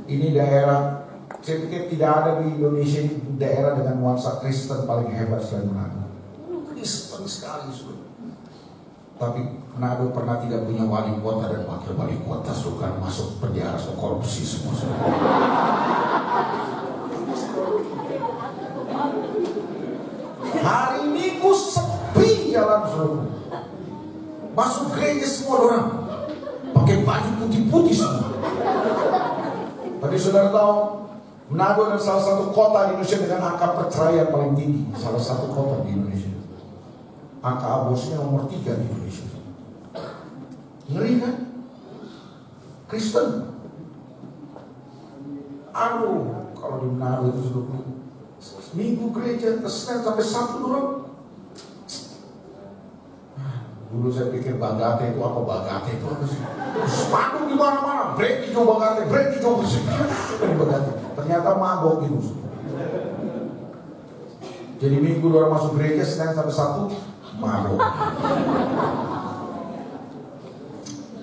Ini daerah, saya pikir tidak ada di Indonesia ini daerah dengan nuansa Kristen paling hebat selain Manado. Kristen sekali sudah. Tapi Manado pernah tidak punya wali kota dan wakil wali kota, suka masuk penjara, korupsi semua. Hari Minggu sepi jalan semua. Masuk gereja semua orang pakai baju putih-putih semua. Tapi saudara tahu, Manado adalah salah satu kota di Indonesia dengan angka perceraian paling tinggi. Salah satu kota di Indonesia. Angka aborsinya nomor 3 di Indonesia. Ngeri kan? Kristen. Aduh, kalau di Manado itu sudah Minggu gereja, Senin sampai Sabtu orang. Dulu saya pikir Bagate itu apa? Bagate itu apa sih? Spanduk di mana-mana, break hijau Bagate, break hijau bersih. Bagate. Ternyata mabok gitu. Jadi Minggu orang masuk gereja, Senin sampai Sabtu mabok.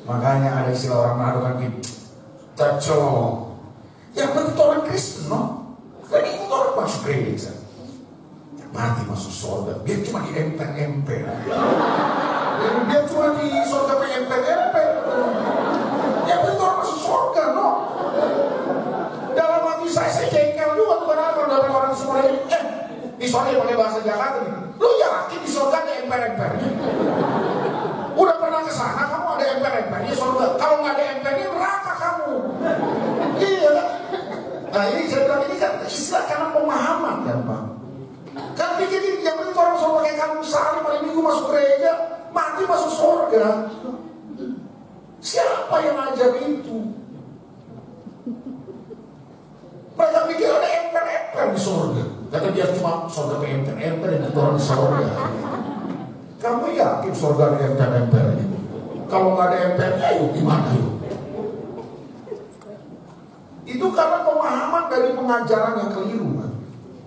Makanya ada istilah orang Manado kan gitu. Cocok. Ya betul orang Kristen, no? Kan itu orang masuk gereja. Mati masuk surga. Dia cuma di emper-emper. Dia cuma di surga emper-emper. Ya betul orang masuk surga, no? Dalam hati saya jengkel juga tuh karena dalam orang semua ini. Di surga pakai bahasa Jakarta nih. Lu yakin di surga ada emper-emper? Udah pernah ke sana kamu ada emper-empernya surga? Kalau nggak ada empernya neraka kamu. Iya kan? Nah ini saya bilang ini kan istilah karena pemahaman kan Pak. Kan pikir yang itu orang suruh pakai kalung salib hari Minggu masuk gereja, mati masuk surga. Siapa yang ajar itu? Mereka pikir ada emper-emper di surga. Kata dia cuma surga ke emper-emper dan orang di surga. Kamu yakin surga ada emper-emper? Kalau nggak ada empernya, yuk gimana yuk? Itu karena pemahaman dari pengajaran yang keliru.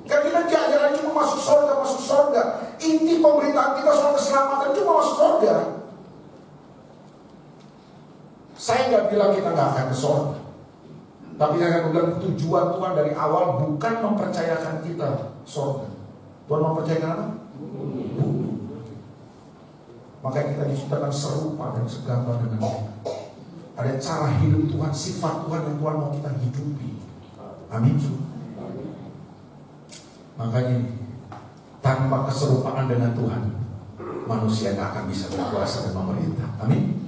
Kan kita diajaran cuma masuk surga. Inti pemberitaan kita soal keselamatan cuma masuk surga. Saya nggak bilang kita nggak akan ke surga. Tapi saya akan bilang tujuan Tuhan dari awal bukan mempercayakan kita surga. Tuhan mempercayakan apa? Maka kita diciptakan serupa dan segambar dengan Dia. Ada cara hidup Tuhan, sifat Tuhan yang Tuhan mau kita hidupi. Amin. Makanya tanpa keserupaan dengan Tuhan, manusia tidak akan bisa berkuasa dan memerintah. Amin.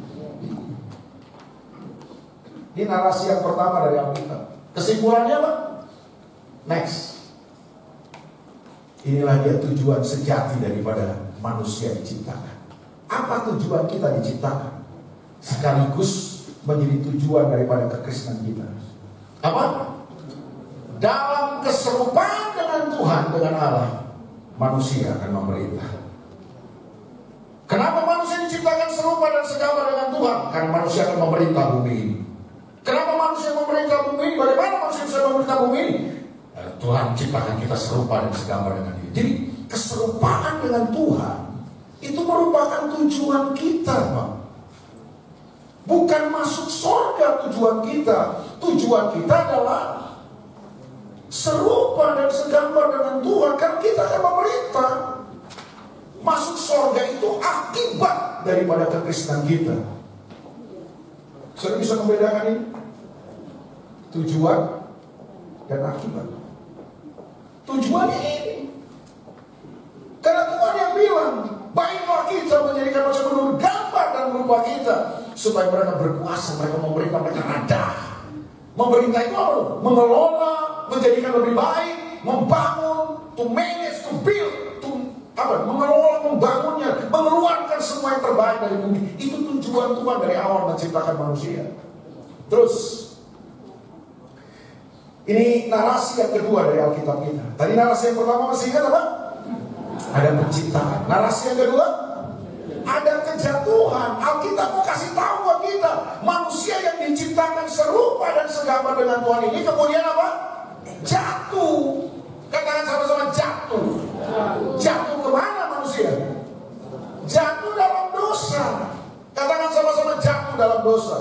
Ini narasi yang pertama dari Alkitab. Kesimpulannya apa? Next. Inilah dia tujuan sejati daripada manusia diciptakan. Apa tujuan kita diciptakan? Sekaligus menjadi tujuan daripada kekristenan kita. Apa? Dalam keserupaan dengan Tuhan, dengan Allah, manusia akan memerintah. Kenapa manusia diciptakan serupa dan segambar dengan Tuhan? Karena manusia akan memerintah bumi ini. Kenapa manusia memerintah bumi ini? Bagaimana manusia bisa memerintah bumi ini? Tuhan ciptakan kita serupa dan segambar dengan Dia. Jadi keserupaan dengan Tuhan itu merupakan tujuan kita, Pak. Bukan masuk surga tujuan kita. Tujuan kita adalah serupa dan segambar dengan Tuhan. Kan kita akan memerintah. Masuk surga itu akibat daripada kekristenan kita. Saya bisa membedakan ini tujuan dan akibat. Tujuannya ini karena Tuhan yang bilang, baiklah kita menjadikan manusia menurut gambar dan berupa kita, supaya mereka berkuasa, mereka memerintah, mereka ada. Memerintah itu apa? Mengelola, menjadikan lebih baik, membangun, to manage, to build, to apa? Mengelola, membangunnya, mengeluarkan semua yang terbaik dari bumi. Itu tujuan Tuhan dari awal menciptakan manusia. Terus, ini narasi yang kedua dari Alkitab kita. Tadi narasi yang pertama masih ingat apa? Ada penciptaan. Narasi yang kedua, ada kejatuhan. Alkitab mau kasih tahu buat kita, manusia yang diciptakan serupa dan segambar dengan Tuhan ini kemudian apa? Jatuh. Katakan sama-sama jatuh. Jatuh kemana manusia? Jatuh dalam dosa. Katakan sama-sama jatuh dalam dosa.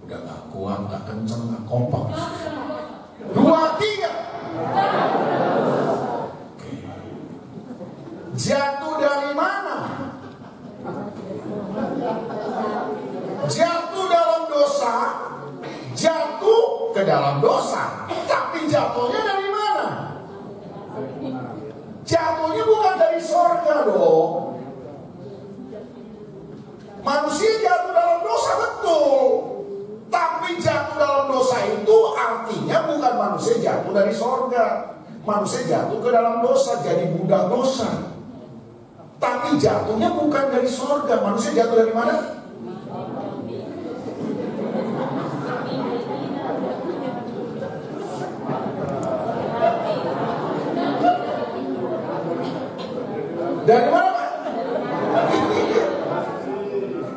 Udah gak kuat, gak kenceng, gak kompak. 2, 3. Jatuh dari mana? Jatuh dalam dosa, jatuh ke dalam dosa. Tapi jatuhnya dari mana? Jatuhnya bukan dari sorga dong. Manusia jatuh dalam dosa betul. Tapi jatuh dalam dosa itu artinya bukan manusia jatuh dari sorga. Manusia jatuh ke dalam dosa, jadi budak dosa. Tapi jatuhnya bukan dari sorga. Manusia jatuh dari mana? Dari mana, Pak?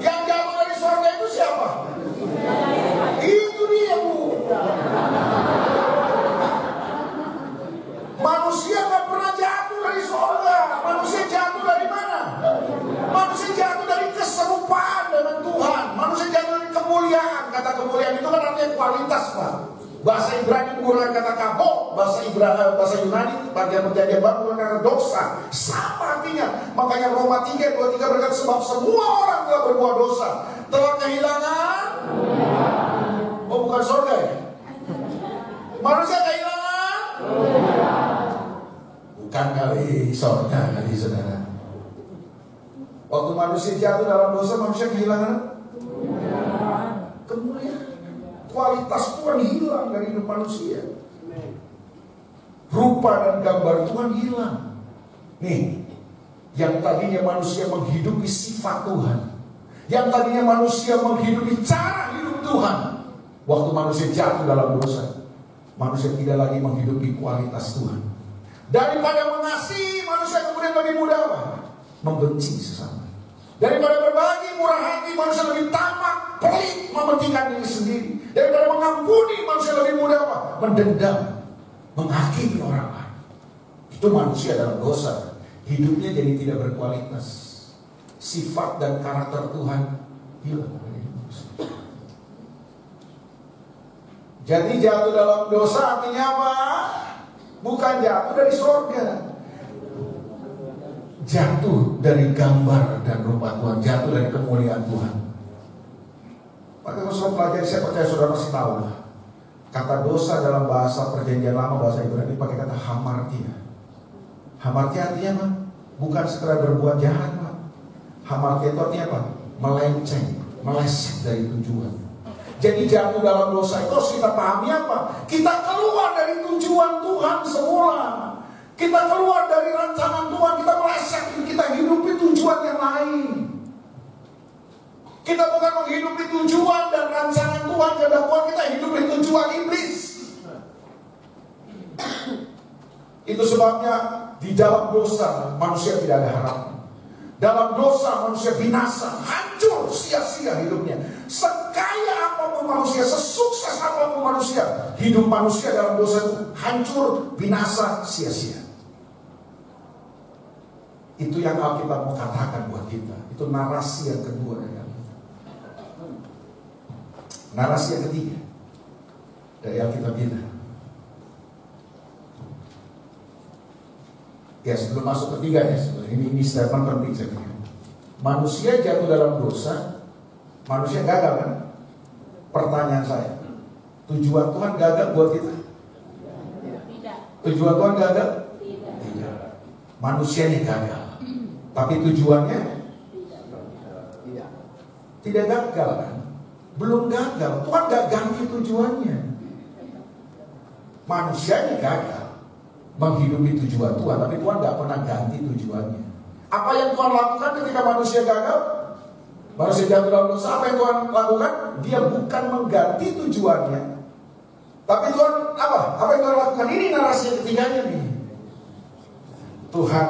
Yang jatuh dari sorga itu siapa? Itu dia, Bu. Manusia gak pernah jatuh dari sorga. Manusia jatuh dari mana? Manusia jatuh dari keserupaan dengan Tuhan. Manusia jatuh dari kemuliaan. Kata kemuliaan itu kan artinya kualitas, Pak. Bahasa Ibrani menggunakan kata kabok, bahasa Yunani bagian perjanjian baru menggunakan dosa. Sama artinya. Makanya Roma 3:23 berkata sebab semua orang telah berbuat dosa, telah kehilangan. Oh, bukan surga ya? Manusia kehilangan. Bukan kali surga kali saudara. Waktu manusia jatuh dalam dosa, manusia kehilangan kemuliaan. Kualitas Tuhan hilang dari hidup manusia. Rupa dan gambar Tuhan hilang. Nih, yang tadinya manusia menghidupi sifat Tuhan, yang tadinya manusia menghidupi cara hidup Tuhan, waktu manusia jatuh dalam dosa, manusia tidak lagi menghidupi kualitas Tuhan. Daripada mengasihi, manusia kemudian lebih mudah apa? Membenci sesama. Daripada berbagi, murah hati, manusia lebih tamak, pelit, mementingkan diri sendiri. Daripada mengampuni, manusia lebih mudah apa? Mendendam, menghakimi orang lain. Itu manusia dalam dosa. Hidupnya jadi tidak berkualitas. Sifat dan karakter Tuhan hilang. Jadi jatuh dalam dosa artinya apa? Bukan jatuh dari surga. Jatuh dari gambar dan rupa Tuhan, jatuh dari kemuliaan Tuhan. Maka kalau saudara pelajari, saya percaya saudara masih tahu lah. Kata dosa dalam bahasa perjanjian lama, bahasa Ibrani pakai kata hamartia. Hamartia artinya apa? Bukan sekedar berbuat jahat, Pak. Hamartia itu artinya apa? Melenceng, meleset dari tujuan. Jadi jatuh dalam dosa itu harus kita pahami apa? Kita keluar dari tujuan Tuhan semula. Kita keluar dari rancangan Tuhan, kita meleset, kita hidupi tujuan yang lain. Kita bukan menghidupi tujuan dan rancangan Tuhan, kehendak kita hidupi tujuan iblis. Itu sebabnya di dalam dosa manusia tidak ada harapan. Dalam dosa manusia binasa, hancur, sia-sia hidupnya. Sekaya apapun manusia, sesukses apapun manusia, hidup manusia dalam dosa itu hancur, binasa, sia-sia. Itu yang Alkitab mau katakan buat kita. Itu narasi yang kedua dari Alkitab. Narasi yang ketiga dari Alkitab kita. Ya, sebelum masuk ketiga ya, ini statement penting saya pikir. Manusia jatuh dalam dosa, manusia gagal kan? Pertanyaan saya, tujuan Tuhan gagal buat kita? Tidak. Tujuan Tuhan gagal? Tidak. Manusianya gagal, tapi tujuannya tidak gagal kan? Belum gagal. Tuhan gak ganti tujuannya. Manusianya gagal menghidupi tujuan Tuhan, tapi Tuhan gak pernah ganti tujuannya. Apa yang Tuhan lakukan ketika manusia gagal? Manusia jatuh dalam dosa, apa yang Tuhan lakukan? Dia bukan mengganti tujuannya, tapi Tuhan apa? Apa yang Tuhan lakukan? Ini narasi yang ketiganya nih. Tuhan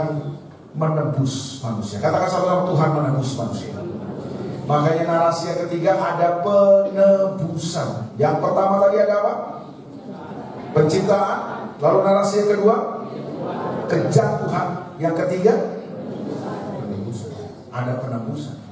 menebus manusia. Katakan sama-sama, Tuhan menebus manusia. Makanya narasi yang ketiga ada penebusan. Yang pertama tadi ada apa? Penciptaan. Lalu narasi yang kedua, kejatuhan. Yang ketiga, penebusan. Ada penebusan.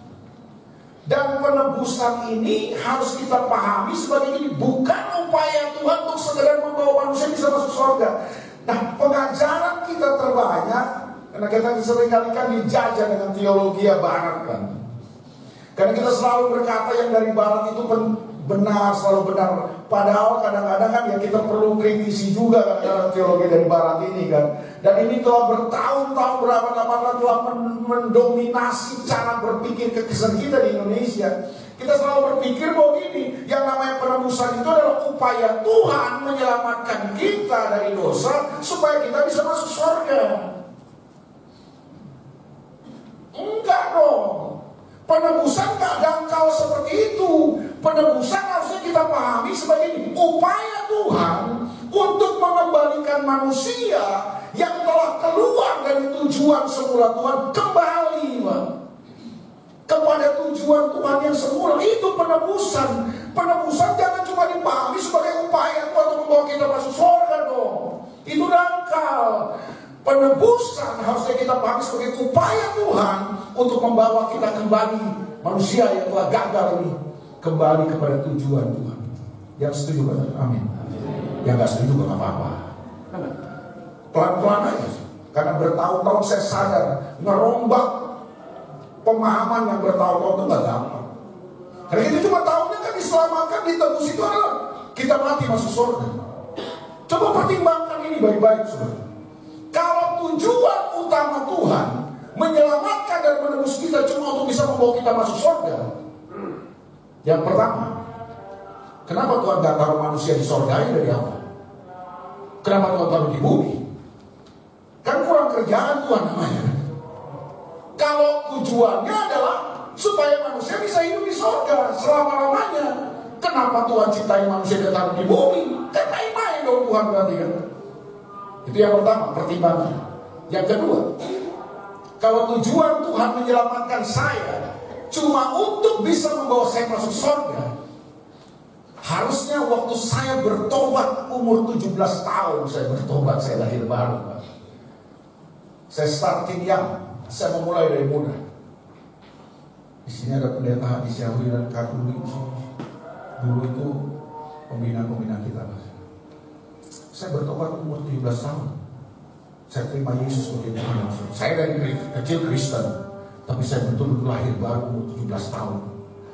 Dan penebusan ini harus kita pahami sebagai ini, bukan upaya Tuhan untuk sekedar membawa manusia bisa masuk surga. Nah, pengajaran kita terbanyak karena kita seringkali kan dijajah dengan teologi barat kan. Karena kita selalu berkata yang dari barat itu benar, selalu benar. Padahal kadang-kadang kan ya kita perlu kritisi juga kadang-kadang teologi dari barat ini kan. Dan ini telah bertahun-tahun, berabad-abad telah mendominasi cara berpikir kekesan kita di Indonesia. Kita selalu berpikir bahwa gini, yang namanya penebusan itu adalah upaya Tuhan menyelamatkan kita dari dosa supaya kita bisa masuk surga. Enggak dong. Penebusan gak dangkal seperti itu. Penebusan harusnya kita pahami sebagai upaya Tuhan untuk mengembalikan manusia yang telah keluar dari tujuan semula Tuhan kembali, Pak, kepada tujuan Tuhan yang semula. Itu penebusan. Penebusan jangan cuma dipahami sebagai upaya Tuhan untuk membawa kita masuk surga dong. Itu dangkal. Penebusan harusnya kita pahami sebagai upaya Tuhan untuk membawa kita kembali, manusia yang telah gagal ini, kembali kepada tujuan Tuhan. Yang setuju kata amin. Yang gak setuju gak apa-apa. Pelan-pelan aja. Karena bertahun-tahun saya sadar ngerombak pemahaman yang bertahun-tahun itu gak gampang. Karena kita cuma tahunya kan diselamatkan, ditebus itu adalah kita mati masuk surga. Coba pertimbangkan ini baik-baik, saudara. Kalau tujuan utama Tuhan menyelamatkan dan menebus kita cuma untuk bisa membawa kita masuk surga, yang pertama, kenapa Tuhan gak taruh manusia di surga dari apa? Kenapa Tuhan taruh di bumi? Kan kurang kerjaan Tuhan namanya. Kalau tujuannya adalah supaya manusia bisa hidup di surga selama-lamanya, kenapa Tuhan ciptain manusia dan taruh di bumi? Kan main-main dong Tuhan berarti kan. Itu yang pertama, pertimbangan. Yang kedua, kalau tujuan Tuhan menyelamatkan saya cuma untuk bisa membawa saya masuk surga, harusnya waktu saya bertobat umur 17 tahun, saya bertobat, saya lahir baru, Pak. Saya starting yang, saya memulai dari muda. Di sini ada pendeta Hadis Yahudi dan Katolik. Dulu itu pembina-pembina kita, Pak. Saya bertobat umur 17 tahun. Saya terima Yesus sebagai Tuhan. Saya dari kecil Kristen, tapi saya betul-betul lahir baru umur 17 tahun.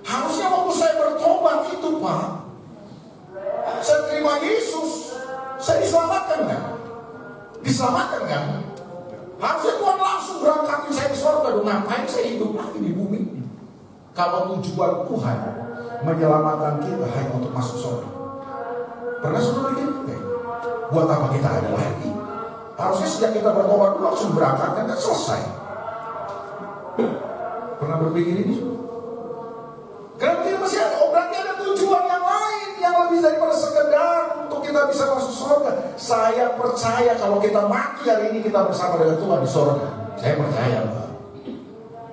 Harusnya waktu saya bertobat itu, Pak, saya terima Yesus, saya diselamatkan kan? Diselamatkan kan? Harusnya Tuhan langsung berangkatin saya ke surga dong. Ngapain saya hidup lagi di bumi? Kalau tujuan Tuhan menyelamatkan kita hanya untuk masuk surga. Pernah sudah begini? Buat apa kita ada lagi? Harusnya sejak kita bertobat dulu langsung berangkat kan selesai. Pernah berpikir ini? Kenapa kita masih ada? Oh, berarti ada tujuan yang lain yang lebih daripada sekedar untuk kita bisa masuk surga. Saya percaya kalau kita mati hari ini kita bersama dengan Tuhan di surga. Saya percaya, Pak.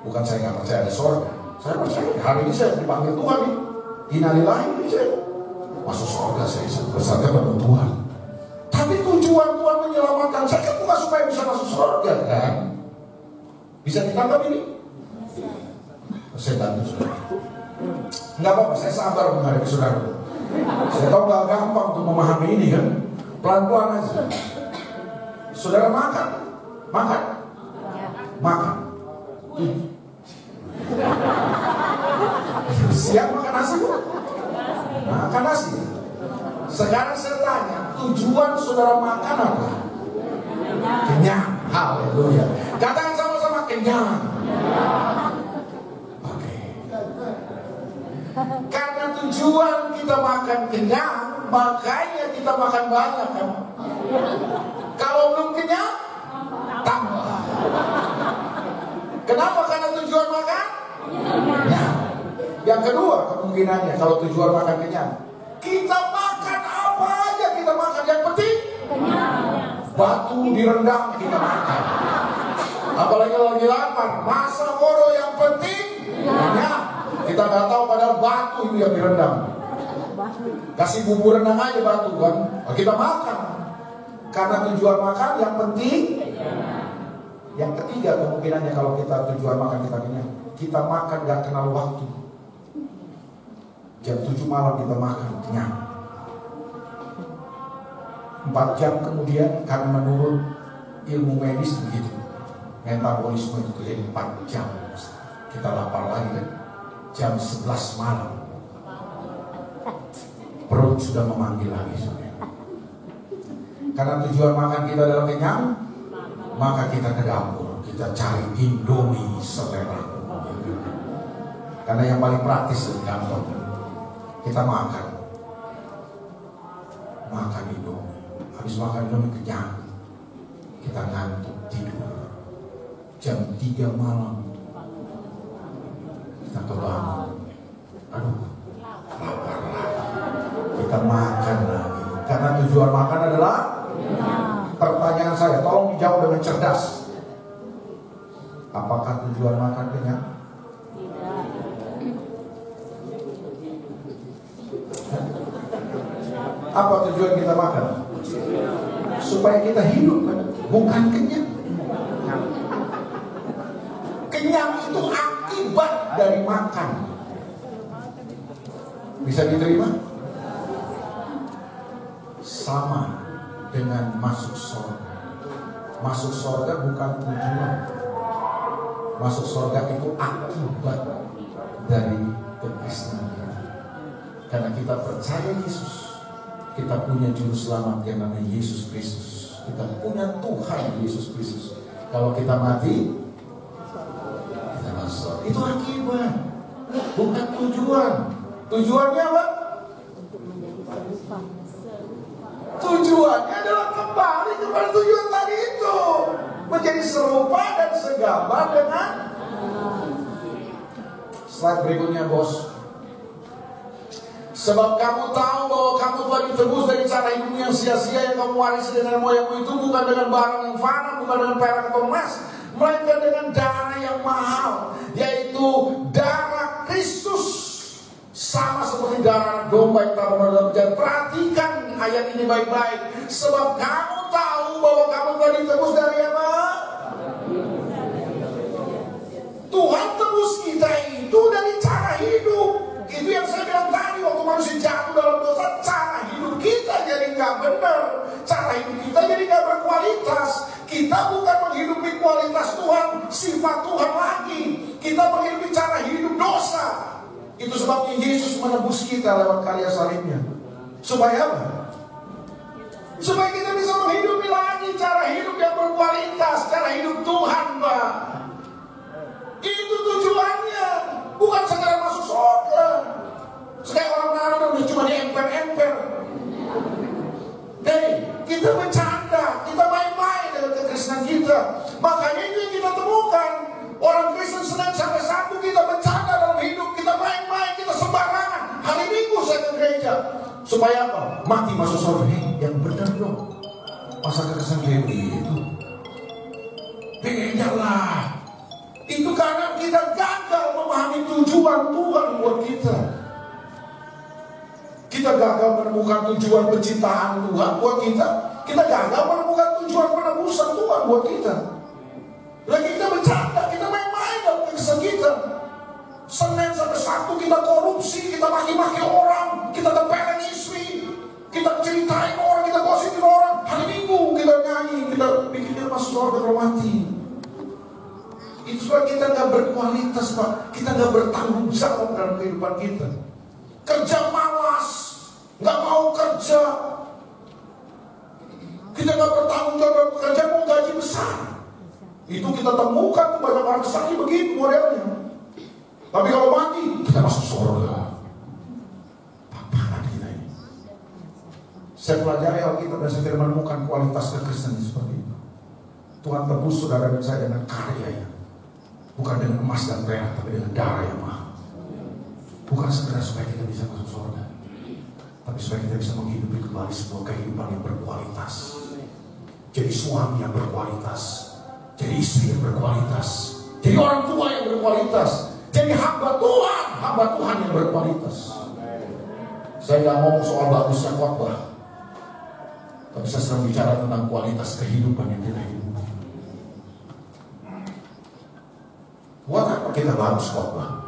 Bukan saya nggak percaya ada surga. Saya percaya hari ini saya dipanggil Tuhan nih. Innalillahi ini saya masuk surga, saya bersama dengan Tuhan. Tapi tujuan Tuhan menyelamatkan saya kan bukan supaya bisa masuk surga kan? Bisa ditangkap ini? Saya bantu saudara. Enggak apa-apa, saya sabar menghadapi saudara. Saya tahu gak gampang untuk memahami ini kan. Pelan-pelan aja. Saudara makan? Makan? Makan. Siang makan nasi? Makan nasi. Sekarang saya tanya, tujuan saudara makan apa? Kenyang. Haleluya. Katakan sama-sama kenyang. Oke. Karena tujuan kita makan kenyang, makanya kita makan banyak kan? Kalau belum kenyang, tambah. Kenapa? Karena tujuan makan kenyang. Yang kedua kemungkinannya kalau tujuan makan kenyang, kita makan apa aja kita makan, yang penting batu direndam kita makan. Apalagi lagi lapar, masa bodoh yang penting kenyang. Kita nggak tahu padahal batu itu yang direndam. Kasih bumbu rendang aja batu kan, kita makan. Karena tujuan makan yang penting. Yang ketiga kemungkinannya kalau kita tujuan makan kita kenyang, kita makan gak kenal waktu. Jam 7 malam kita makan kenyang. 4 jam kemudian karena menurut ilmu medis begitu, metabolisme itu jadi 4 jam kita lapar lagi kan, jam 11 malam Perut sudah memanggil lagi, saudara. Karena tujuan makan kita adalah kenyang, maka kita ke dapur, kita cari Indomie selera. Karena yang paling praktis dan gampang, kita makan Indomie. Habis makan Indomie kenyang, kita ngantuk tidur. Jam 3 malam kita kebangun, aduh lapar lagi, kita makan lagi. Karena tujuan makan adalah, pertanyaan saya, tolong dijawab dengan cerdas. Apakah tujuan makan kenyang? Apa tujuan kita makan? Supaya kita hidup, kan? Bukan kenyang. Kenyang itu akibat dari makan. Bisa diterima? Sama dengan masuk surga. Masuk surga bukan tujuan. Masuk surga itu akibat dari kekristenan kita. Karena kita percaya Yesus, kita punya juru selamat yang namanya Yesus Kristus. Kita punya Tuhan Yesus Kristus. Kalau kita mati, kita masuk. Itu akibat, bukan tujuan. Tujuannya apa? Tujuannya adalah kembali kepada tujuan tadi itu, menjadi serupa dan segambar dengan. Slide berikutnya, bos. Sebab kamu tahu bahwa kamu telah ditebus dari cara hidup yang sia-sia yang kamu warisi dengan moyangmu itu, bukan dengan barang yang fana, bukan dengan perak atau emas, melainkan dengan darah yang mahal, yaitu darah Kristus. Sama seperti darah domba yang tak pernah berjalan. Perhatikan ayat ini baik-baik. Sebab kamu tahu bahwa kamu telah ditebus dari apa? Tuhan tebus kita itu dari cara hidup. Itu yang saya bilang tadi, waktu manusia jatuh dalam dosa, cara hidup kita jadi nggak benar, cara hidup kita jadi nggak berkualitas. Kita bukan menghidupi kualitas Tuhan, sifat Tuhan lagi. Kita menghidupi cara hidup dosa. Itu sebabnya Yesus menebus kita lewat karya salibnya. Supaya apa? Supaya kita bisa menghidupi lagi cara hidup yang berkualitas, cara hidup Tuhan, Pak. Itu tujuannya. Bukan sekedar masuk surga. Sekali orang naruh udah cuma diemper-emper. Hei, kita bercanda, kita main-main dengan kekristenan kita. Makanya itu yang kita temukan. Orang Kristen Senin sampai Sabtu kita bercanda dalam hidup, kita main-main, kita sembarangan. Hari Minggu saya ke gereja. Supaya apa? Mati masuk surga. Hei, yang benar dong. Masa kekristenan kayak begitu? Beda lah. Itu karena kita gagal memahami tujuan Tuhan buat kita. Kita gagal menemukan tujuan penciptaan Tuhan buat kita. Kita gagal menemukan tujuan penebusan Tuhan buat kita. Lagi kita bercanda, kita main-main dalam kisah kita. Senin sampai Sabtu kita korupsi, kita maki-maki orang, kita tempelin istri, kita ceritain orang, kita gosipin orang. Hari Minggu kita nyanyi, kita bikin dia masuk surga kalau mati. Itu sebab kita gak berkualitas, Pak. Kita gak bertanggung jawab dalam kehidupan kita. Kerja malas, gak mau kerja. Kita gak bertanggung jawab dalam pekerjaan, mau gaji besar. Itu kita temukan tuh banyak orang sakit begitu modelnya. Tapi kalau mati, kita masuk surga. Apaan kita ini? Saya pelajari Alkitab dan saya tidak menemukan kualitas kekristenan seperti itu. Tuhan tebus saudara dan saya dengan karyanya. Bukan dengan emas dan perak, tapi dengan darah yang mahal. Bukan sekedar supaya kita bisa masuk surga, tapi supaya kita bisa menghidupi kembali sebuah kehidupan yang berkualitas. Jadi suami yang berkualitas, jadi istri yang berkualitas, jadi orang tua yang berkualitas, jadi hamba Tuhan yang berkualitas. Saya nggak ngomong soal bagusnya khotbah, tapi saya sedang bicara tentang kualitas kehidupan yang kita hidupi. Buat apa kita bagus khotbah?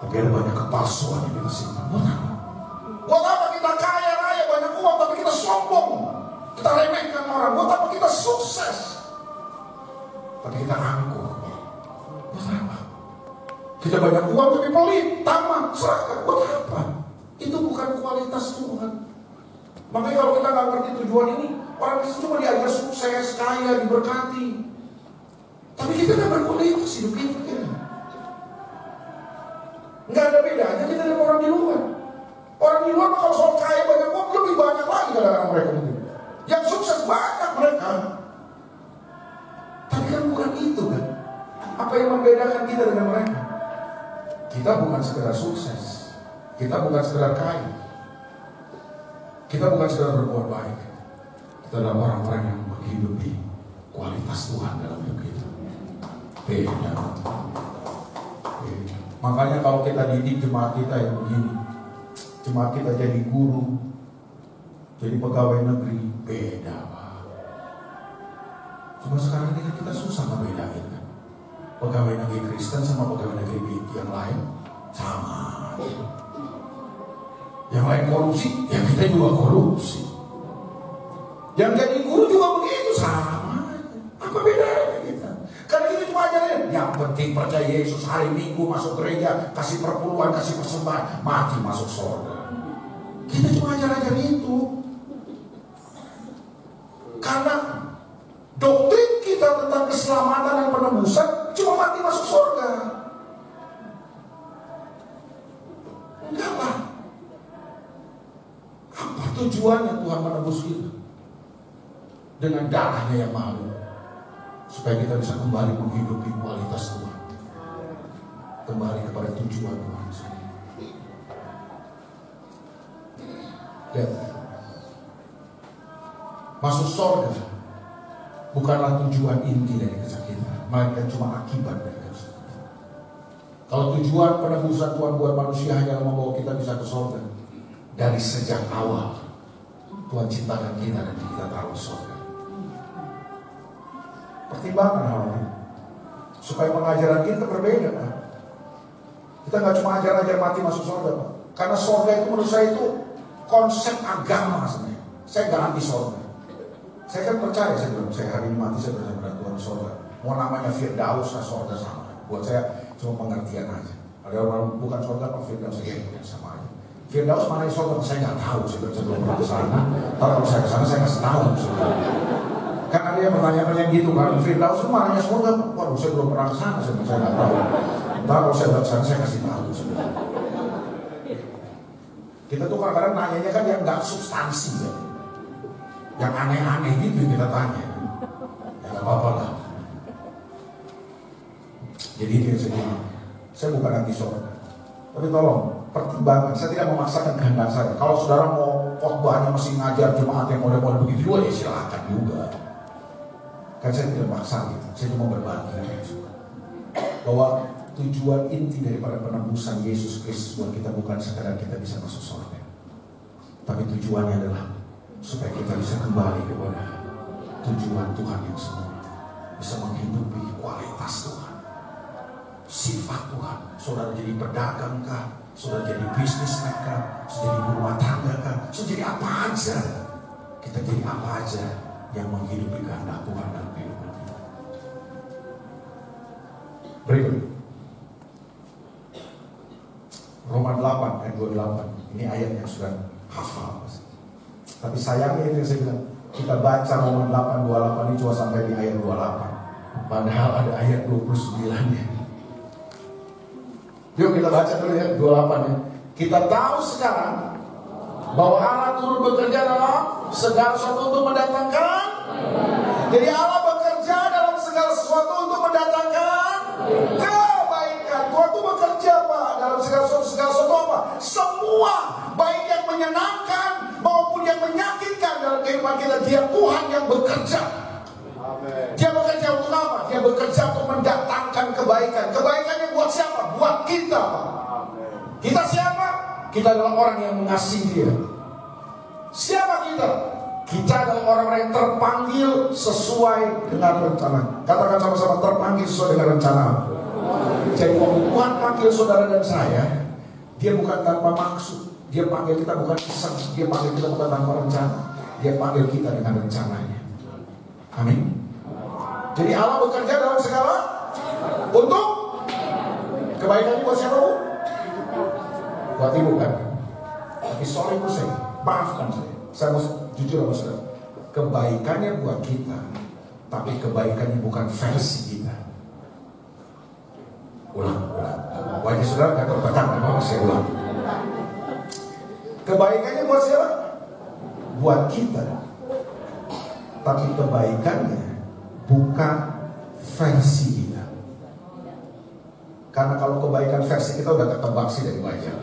Tapi ada banyak kepalsuan yang kita simpan. Buat apa? Buat apa kita kaya raya banyak uang tapi kita sombong, kita remehkan orang? Buat apa kita sukses tapi kita angkuh? Buat apa? Kita banyak uang tapi pelit, tamak, serakah. Buat apa? Itu bukan kualitas Tuhan. Makanya kalau kita nggak ngerti tujuan ini, orang Kristen cuma diajar sukses, kaya, diberkati. Tapi kita nggak berkualitas hidup kita. Nggak ada bedanya kita dengan orang di luar. Orang di luar kalau soal kaya banyak uang lebih banyak lagi kadang-kadang mereka mungkin. Yang sukses banyak mereka. Tapi kan bukan itu kan. Apa yang membedakan kita dengan mereka? Kita bukan sekedar sukses. Kita bukan sekedar kaya. Kita bukan sekedar berbuat baik. Kita adalah orang-orang yang menghidupi kualitas Tuhan dalam hidup kita. Beda. Makanya kalau kita didik jemaat kita yang begini, jemaat kita jadi guru, jadi pegawai negeri, beda Pak. Cuma sekarang ini kita susah membedakan kan. Pegawai negeri Kristen sama pegawai negeri yang lain sama. Yang lain korupsi, ya kita juga korupsi. Yang jadi guru juga begitu, sama. Apa bedanya kita? Karena kita cuma ajarin, yang penting percaya Yesus, hari Minggu masuk gereja, kasih perpuluhan, kasih persembahan, mati masuk surga. Kita cuma ajar-ajar itu. Karena doktrin kita tentang keselamatan dan penebusan cuma mati masuk surga. Enggak lah. Apa tujuannya Tuhan menebus kita? Dengan darahnya yang mahal, supaya kita bisa kembali menghidupi kualitas Tuhan, kembali kepada tujuan Tuhan sendiri. Lihat, masuk surga bukanlah tujuan inti dari kesakitan, melainkan cuma akibat dari kesakitan. Kalau tujuan penebusan Tuhan buat manusia hanya membawa kita bisa ke surga, dari sejak awal Tuhan ciptakan kita dan kita taruh surga. Pertimbangan hal ini supaya pengajaran kita berbeda Pak. Kita nggak cuma ajar-ajar mati masuk surga Pak. Karena surga itu menurut saya itu konsep agama sebenarnya. Saya nggak anti surga. Saya kan percaya, saya hari ini mati saya percaya pada Tuhan surga. Mau namanya Firdaus lah surga sama. Buat saya cuma pengertian aja. Ada orang bukan surga Pak Firdaus ya sama aja. Firdaus mana yang surga saya nggak tahu. Saya belum pernah ke sana. Kalau saya ke sana saya kasih tahu. Kan ada yang pertanyaan gitu kan, Firdaus itu mananya surga? Waduh, saya belum pernah ke sana, saya nggak tahu. Ntar kalau saya ke sana, saya kasih tahu. Kita tuh kadang-kadang nanyanya kan yang nggak substansi ya, yang aneh-aneh gitu yang kita tanya. Ya nggak apa-apa lah. Jadi itu yang saya bukan anti surga, tapi tolong pertimbangan. Saya tidak memaksakan kehendak saya. Kalau saudara mau khotbahnya masih ngajar jemaat yang model-model begitu juga, ya silakan juga. Kan saya tidak maksa gitu, saya cuma berbagi bahwa tujuan inti daripada penebusan Yesus Kristus buat kita bukan sekadar kita bisa masuk surga, tapi tujuannya adalah supaya kita bisa kembali kepada tujuan Tuhan yang semula, bisa menghidupi kualitas Tuhan, sifat Tuhan. Saudara jadi pedagang kah, saudara jadi bisnismen kah, saudara jadi rumah tangga kah, saudara jadi apa aja, kita jadi apa aja yang menghidupi kehendak Tuhan dalam kehidupan kita. Berikut Roma 8 ayat 28. Ini ayat yang sudah hafal. Tapi sayangnya itu yang saya bilang, kita baca Roma 8 28 ini cuma sampai di ayat 28. Padahal ada ayat 29-nya. Yuk kita baca dulu ya 28-nya. Kita tahu sekarang bahwa Allah turut bekerja dalam segala sesuatu untuk mendatangkan. Jadi Allah bekerja dalam segala sesuatu untuk mendatangkan kebaikan. Tuhan itu bekerja Pak dalam segala sesuatu apa? Semua baik yang menyenangkan maupun yang menyakitkan dalam kehidupan kita. Dia Tuhan yang bekerja. Dia bekerja untuk apa? Dia bekerja untuk mendatangkan kebaikan. Kebaikannya buat siapa? Buat kita Pak. Kita siapa? Kita adalah orang yang mengasihi Dia. Siapa kita? Kita adalah orang-orang yang terpanggil sesuai dengan rencana. Katakan sama-sama, terpanggil sesuai dengan rencana. Jadi waktu Tuhan panggil saudara dan saya, Dia bukan tanpa maksud. Dia panggil kita bukan iseng. Dia panggil kita bukan tanpa rencana. Dia panggil kita dengan rencananya. Amin. Jadi Allah bekerja dalam segala untuk Kebaikan ini buat siapa, Bu? Buat ibu kan? Tapi sorry Bu, saya maafkan saya mau jujur sama saudara. Kebaikannya buat kita, tapi kebaikannya bukan versi kita. Ulang. Wajah saudara gak terbatang, memang saya ulang. Kebaikannya buat siapa? Buat kita. Tapi kebaikannya bukan versi kita. Karena kalau kebaikan versi kita udah ketebak sih dari wajah.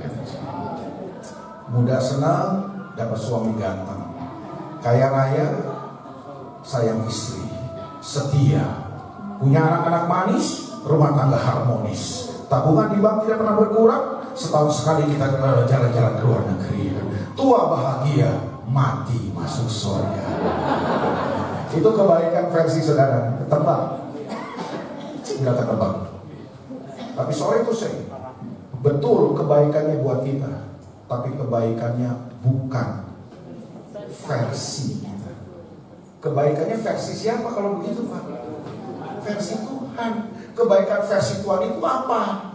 Muda senang, dapat suami ganteng. Kaya raya, sayang istri, setia, punya anak-anak manis, rumah tangga harmonis. Tabungan di bank tidak pernah berkurang. Setahun sekali kita jalan-jalan ke luar negeri. Tua bahagia, mati masuk surga. Itu kebaikan versi saudara. Ketebak. Sudah ketebak. Tapi sore itu saya betul kebaikannya buat kita, tapi kebaikannya bukan versi kita. Kebaikannya versi siapa kalau begitu, Pak? Versi Tuhan. Kebaikan versi Tuhan itu apa?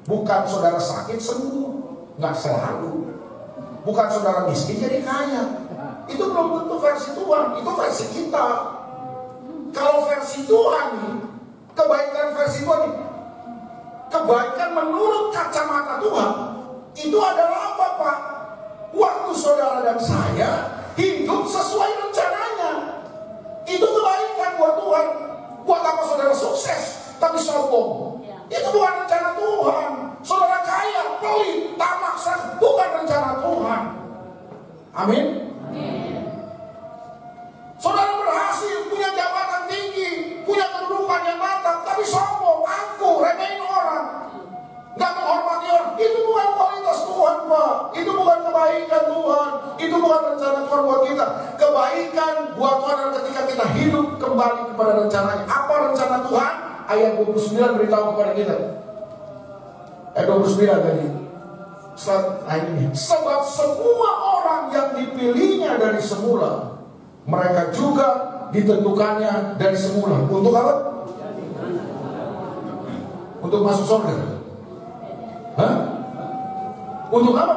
Bukan saudara sakit sembuh, nggak selalu. Bukan saudara miskin jadi kaya. Itu belum tentu versi Tuhan, itu versi kita. Kalau versi Tuhan nih, kebaikan versi Tuhan nih, kebaikan menurut kacamata Tuhan itu adalah apa, Pak? Waktu saudara dan saya hidup sesuai rencananya. Itu kebaikan buat Tuhan. Buat apa saudara sukses tapi sombong? Itu bukan rencana Tuhan. Saudara kaya, pelit, tamak, bukan rencana Tuhan. Amin. Saudara berhasil, punya jabatan tinggi, punya kedudukan yang mantap, tapi sombong, angkuh, remehin orang, gak menghormati orang. Itu bukan kualitas Tuhan, Pak. Itu bukan kebaikan Tuhan. Itu bukan rencana Tuhan buat kita. Kebaikan buat Tuhan adalah ketika kita hidup kembali kepada rencananya. Apa rencana Tuhan? Ayat 29 beritahu kepada kita. Ayat 29 tadi. Sebab semua orang yang dipilihnya dari semula, mereka juga ditentukannya dari semula. Untuk apa? Untuk masuk surga. Hah? Untuk apa?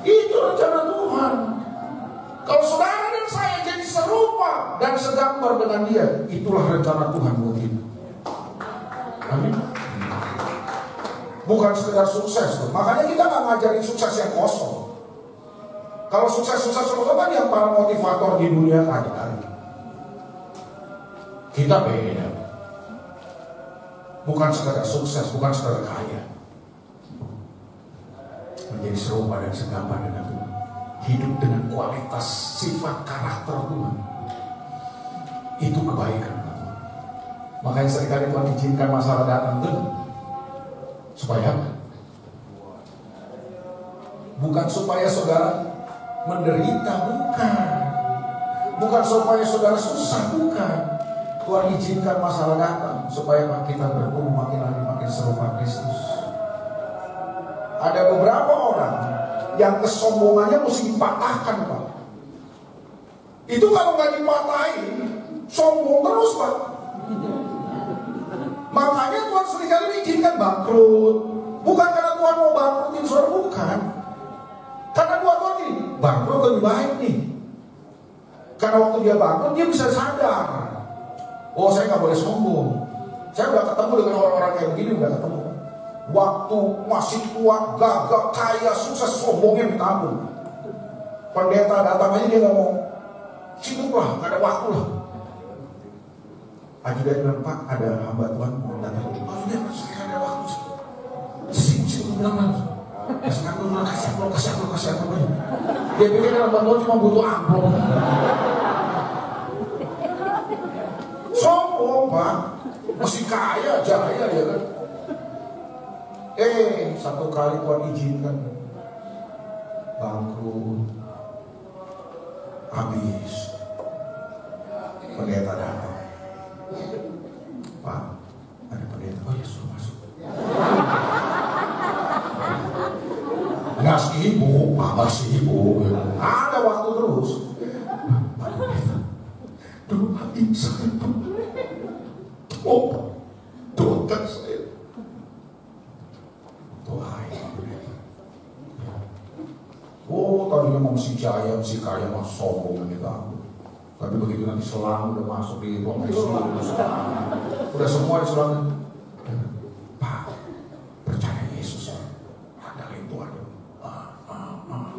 Itu rencana Tuhan. Kalau saudara dan saya jadi serupa dan segambar dengan Dia, itulah rencana Tuhan buat kita. Amin. Bukan sekedar sukses tuh. Makanya kita nggak ngajarin sukses yang kosong. Kalau sukses-sukses kan yang para motivator di dunia ada. Kita beda. Bukan sekedar sukses, bukan sekedar kaya. Menjadi serupa dan segambar dengan Tuhan. Hidup dengan kualitas sifat karakter Tuhan. Itu kebaikan Tuhan. Makanya seringkali Tuhan izinkan masalah datang tuh. Supaya bukan supaya saudara menderita, bukan supaya saudara susah, bukan. Tuhan izinkan masalah datang supaya kita bertumbuh makin lagi makin serupa Kristus. Ada beberapa orang yang kesombongannya mesti dipatahkan, Pak. Itu kalau nggak dipatahin, sombong terus, Pak. Makanya Tuhan seringkali izinkan bangkrut. Bukan karena Tuhan mau bangkrutin saudara, bukan. Karena buat Tuhan ini bangkrut lebih baik nih. Karena waktu dia bangkrut dia bisa sadar, oh saya nggak boleh sombong. Saya udah ketemu dengan orang-orang kayak begini, udah ketemu. Waktu masih kuat, gagah, kaya, sukses, sombongnya ditanggung. Pendeta datang aja dia ngomong, sibuk lah, gak ada waktu lah. Ajudan bilang, Pak, ada hamba Tuhan mau datang. Ajudan, saya ada waktu. Sibuk bilang, sekarang gue kasih amplop. Dia pikir hamba Tuhan cuma butuh amplop. Sombong, Pak. Masih kaya, jaya ya kan. Satu kali Tuhan izinkan bangkrut, habis. Pendeta datang. Pak, ada pendeta. Oh ya, suruh masuk. Nggak sibuk, Mama sibuk. Ada waktu terus. Pak pendeta, doain saya. Oh, doa hancurkan saya. Tuhan. Oh, tadinya mau si kaya mah sombong gitu. Tapi begitu nanti selang udah masuk di ruang ICU, udah semua diselang. Pak, percaya Yesus ya. Ada yang Tuhan.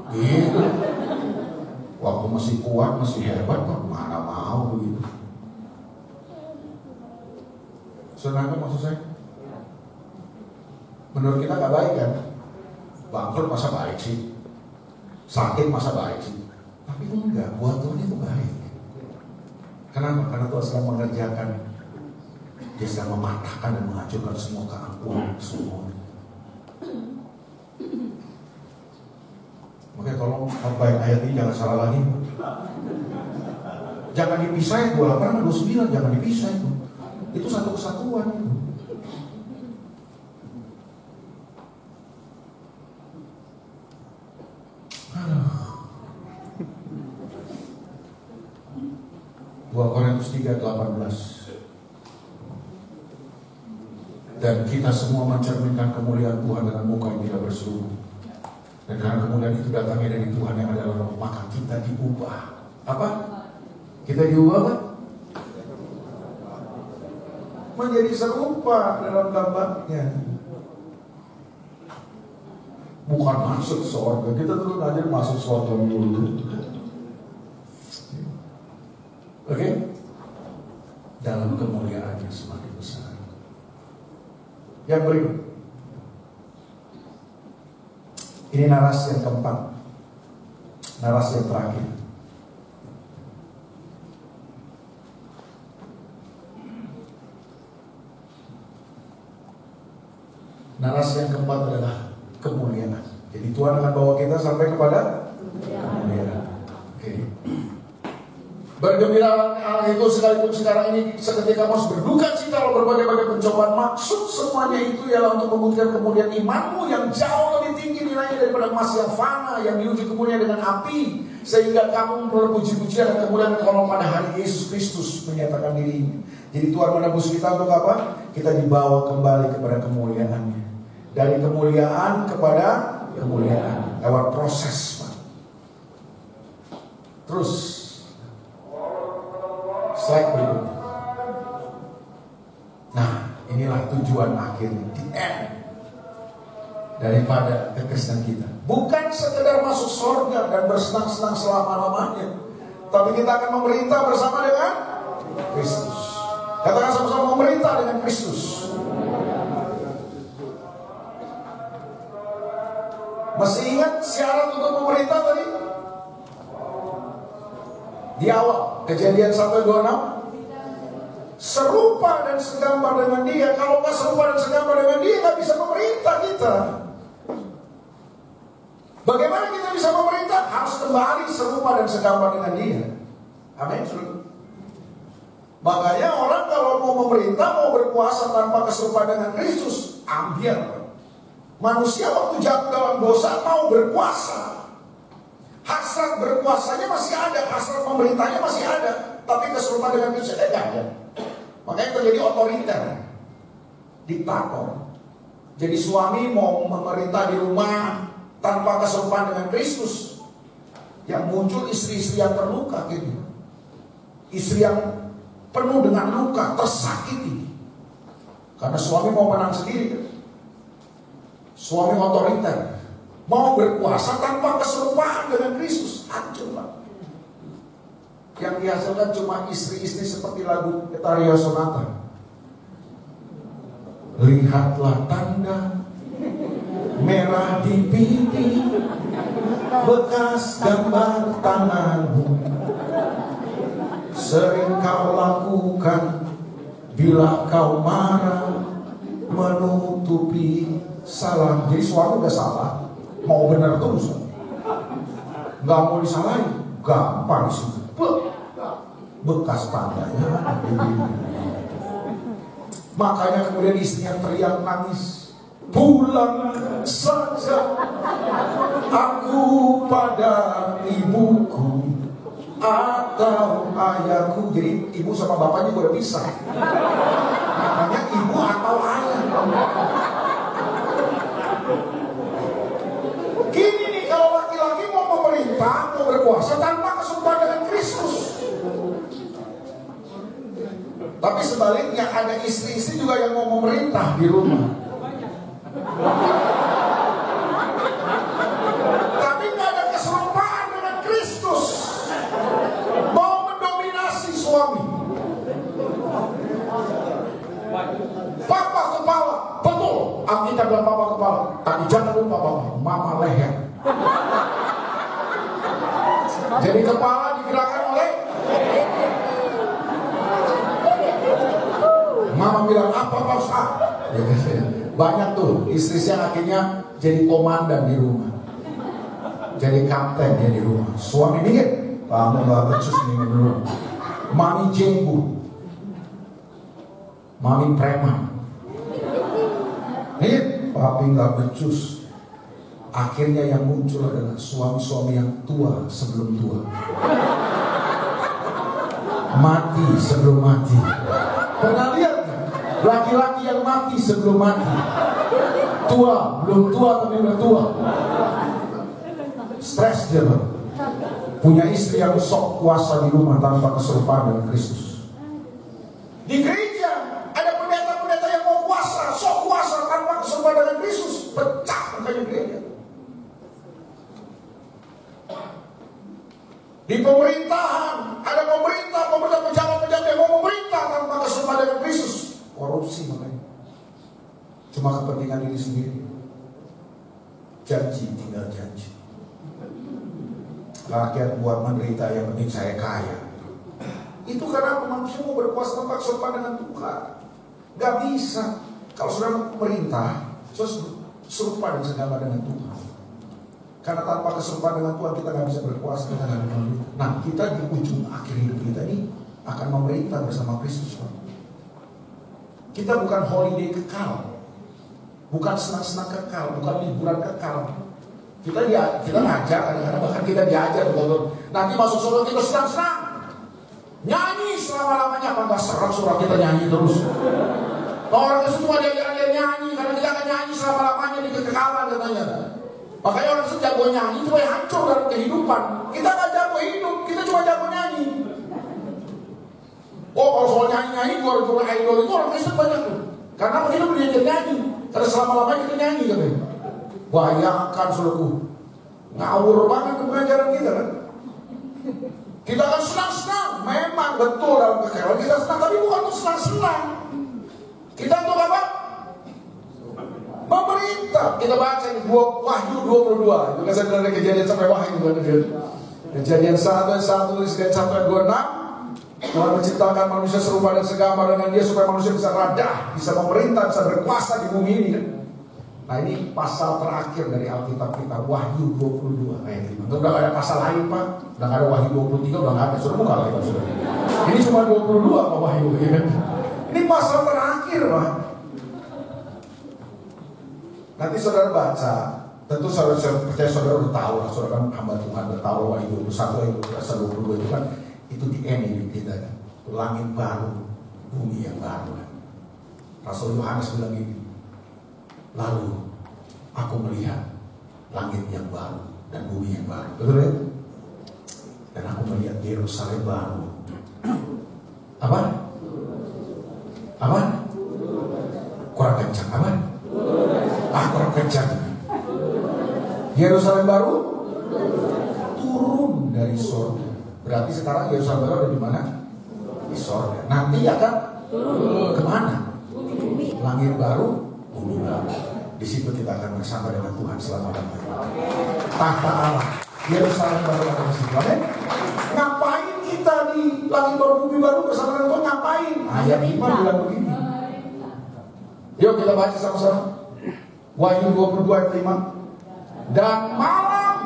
Gitu. Waktu masih kuat, masih hebat, mana mau begitu. Senang kan maksud saya? Menurut kita gak baik kan? Bangkrut masa baik sih? Sakit masa baik sih? Tapi enggak, buat Tuhan itu baik. Kenapa? Karena Tuhan sedang mengerjakan. Dia sedang mematahkan dan menghancurkan semua keangkuhan semua. Makanya tolong baik ayat ini jangan salah lagi. Jangan dipisah 28 29, jangan dipisah itu. Itu satu kesatuan. Dua Korintus 3:18. Dan kita semua mencerminkan kemuliaan Tuhan dengan muka yang tidak berseluruh. Dan karena kemuliaan itu datangnya dari Tuhan yang adalah Roh, maka kita diubah. Apa? Kita diubah apa? Menjadi serupa dalam gambarnya. Bukan masuk surga. Kita terus aja masuk surga dulu. Oke? Dalam kemuliaan yang semakin besar. Yang berikut. Ini narasi yang keempat. Narasi yang terakhir. Narasi yang keempat adalah kemuliaan. Jadi Tuhan akan bawa kita sampai kepada kemuliaan. Oke. Bergembira Allah itu sekalipun sekarang ini seketika harus berduka cita kalau berbagai-bagai pencobaan. Maksud semuanya itu ialah untuk membuktikan kemuliaan imanmu yang jauh lebih tinggi nilainya daripada emas yang fana yang diuji kemuliaan dengan api, sehingga kamu memperoleh puji-pujian dan kemuliaan kalau pada hari Yesus Kristus menyatakan dirinya. Jadi Tuhan menebus kita untuk apa? Kita dibawa kembali kepada kemuliaannya. Dari kemuliaan kepada kemuliaan lewat proses. Terus slide berikutnya. Nah, inilah tujuan akhirnya, the end daripada kekristenan kita. Bukan sekedar masuk surga dan bersenang-senang selama-lamanya, tapi kita akan memerintah bersama dengan Kristus. Katakan sama-sama, memerintah dengan Kristus. Masih ingat syarat untuk memerintah tadi? Di awal, Kejadian 1:26, serupa dan segambar dengan Dia. Kalau nggak serupa dan segambar dengan Dia, nggak bisa memerintah kita. Bagaimana kita bisa memerintah? Harus kembali serupa dan segambar dengan Dia. Amin. Makanya orang kalau mau memerintah, mau berkuasa tanpa keserupaan dengan Kristus, ambil. Manusia waktu jatuh dalam dosa mau berkuasa. Hasrat berkuasanya masih ada, hasrat pemerintahnya masih ada, tapi keserupaan dengan Kristus tidak ada. Makanya terjadi otoriter, diktator. Jadi suami mau memerintah di rumah tanpa keserupaan dengan Kristus, yang muncul istri-istri yang terluka gitu. Istri yang penuh dengan luka, tersakiti. Karena suami mau menang sendiri. Suami otoriter, mau berkuasa tanpa keserupaan dengan Kristus, hancurlah. Yang dihasilkan cuma istri-istri seperti lagu Etaria Sonata. Lihatlah tanda merah di pipi, bekas gambar tanganmu, sering kau lakukan bila kau marah, menutupi salah. Jadi suami udah salah, mau benar terus, nggak mau disalahin, gampang sih. Bekas tandanya. Makanya kemudian istrinya teriak nangis, pulang saja aku pada ibuku atau ayahku. Jadi ibu sama bapaknya udah pisah. Makanya ibu atau ayah. berkuasa tanpa keserupan dengan Kristus. Tapi sebaliknya ada istri-istri juga yang mau memerintah di rumah. Tapi nggak ada keserupaan dengan Kristus. Mau mendominasi suami. Papa kepala, betul. Alkitab bilang papa kepala. Tapi jangan lupa papa, mama leher. Jadi kepala digerakkan oleh mama bilang apa Pak Ustaz? Banyak tuh istri yang akhirnya jadi komandan di rumah, jadi kapten ya di rumah. Suami dingin, kamu gak becus nih dulu. Mami jenggu, mami preman. Nih, papi gak becus. Akhirnya yang muncul adalah suami-suami yang tua sebelum tua, mati sebelum mati. Pernah lihat laki-laki yang mati sebelum mati? Tua, belum tua tapi udah tua. Stres dia bang. Punya istri yang sok kuasa di rumah tanpa keserupaan dengan Kristus. Di gereja ada pendeta-pendeta yang mau kuasa, sok kuasa tanpa keserupaan dengan Kristus. Pecah makanya gereja. Di pemerintahan ada pemerintah pejabat-pejabat yang mau memerintah tanpa keserupaan dengan Kristus. Korupsi makanya. Cuma kepentingan diri sendiri. Janji tinggal janji. Rakyat buat menderita, yang penting saya kaya. Itu karena manusia mau berkuasa tanpa keserupaan dengan Tuhan. Gak bisa. Kalau sudah memerintah, serupa dan segala dengan Tuhan. Karena tanpa keserupaan dengan Tuhan kita gak bisa berkuasa dengan Tuhan. Nah, kita di ujung akhir hidup kita ini akan memerintah bersama Kristus. Kita bukan holiday kekal, bukan senang-senang kekal, bukan liburan kekal. Kita ngajar kadang-kadang, bahkan kita diajar betul. Nanti masuk surga kita senang-senang, nyanyi selama-lamanya. Apa nggak serak surah kita nyanyi terus? Orang itu cuma dia nyanyi karena kita akan nyanyi selama-lamanya di kekekalan katanya. Makanya orang itu jago nyanyi cuma yang hancur dalam kehidupan. Kita nggak jago hidup, kita cuma jago nyanyi. Oh, kalau soal nyanyi-nyanyi juara-juara idol itu orang Kristen banyak tuh. Karena kita belajar nyanyi. Karena selama-lamanya kita nyanyi katanya. Bayangkan saudaraku, ngawur banget pengajaran kita kan. Kita akan senang-senang, memang betul dalam kekayaan kita senang, tapi bukan untuk senang-senang. Kita untuk apa? Memerintah. Kita baca di Wahyu 22. Itu kan saya bilang dari kejadian sampai Wahyu. Kejadian 1 ayat 26. Tuhan menciptakan manusia serupa dan segambar dengan dia supaya manusia bisa radah, bisa memerintah, bisa berkuasa di bumi ini. Nah ini pasal terakhir dari Alkitab kita, Wahyu 22 ayat 5. Udah gak ada pasal lain Pak, udah gak ada Wahyu 23, udah gak ada. Sudah buka lagi Pak. Ini cuma 22 Pak Wahyu. Ini pasal terakhir Pak. Nanti saudara baca, tentu saudara percaya saudara udah tahu lah, saudara kan hamba Tuhan udah tahu Wahyu 21 ayat 22 itu kan. Itu di end hidup kita kan. Langit baru, bumi yang baru kan. Rasul Yohanes bilang gini, lalu aku melihat langit yang baru dan bumi yang baru. Betul ya? Dan aku melihat Yerusalem baru. Apa? Apa? Kurang kencang apa? Kurang kencang. Yerusalem baru turun dari surga. Berarti sekarang Yerusalem baru ada di mana? Di surga. Nanti akan kemana? Langit baru, bumi baru. Di situ kita akan bersama dengan Tuhan selama-lamanya. Tahta Allah, Yerusalem baru ada di situ. Ngapain kita di langit baru, bumi baru bersama dengan Tuhan? Ngapain? Ayat 5 bilang begini. Yuk kita baca sama-sama. Wahyu 22 ayat 5. Dan malam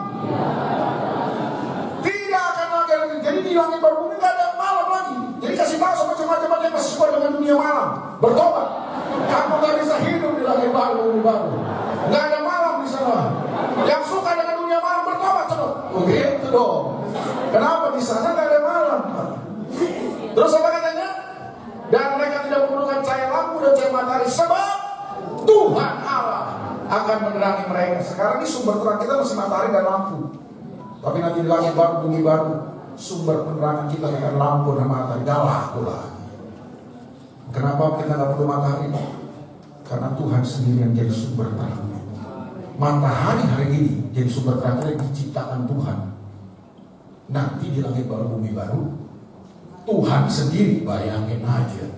tidak akan lagi. Jadi di langit baru bumi tidak ada malam lagi. Jadi kasih tahu sama jemaat-jemaat yang masih suka dengan dunia malam, bertobat. Kamu gak bisa hidup di langit baru bumi baru. Gak ada malam di sana. Yang suka dengan dunia malam bertobat terus. Begitu dong. Kenapa di sana gak ada malam? Terus apa katanya? Dan mereka tidak memerlukan cahaya lampu dan cahaya matahari, sebab Tuhan Allah akan menerangi mereka. Sekarang ini sumber terang kita masih matahari dan lampu. Tapi nanti di langit baru, bumi baru, sumber penerangan kita akan lampu dan matahari. Dah laku lagi. Kenapa kita nggak perlu matahari? Karena Tuhan sendiri yang jadi sumber terang. Matahari hari ini jadi sumber terang yang diciptakan Tuhan. Nanti di langit baru, bumi baru, Tuhan sendiri, bayangin aja.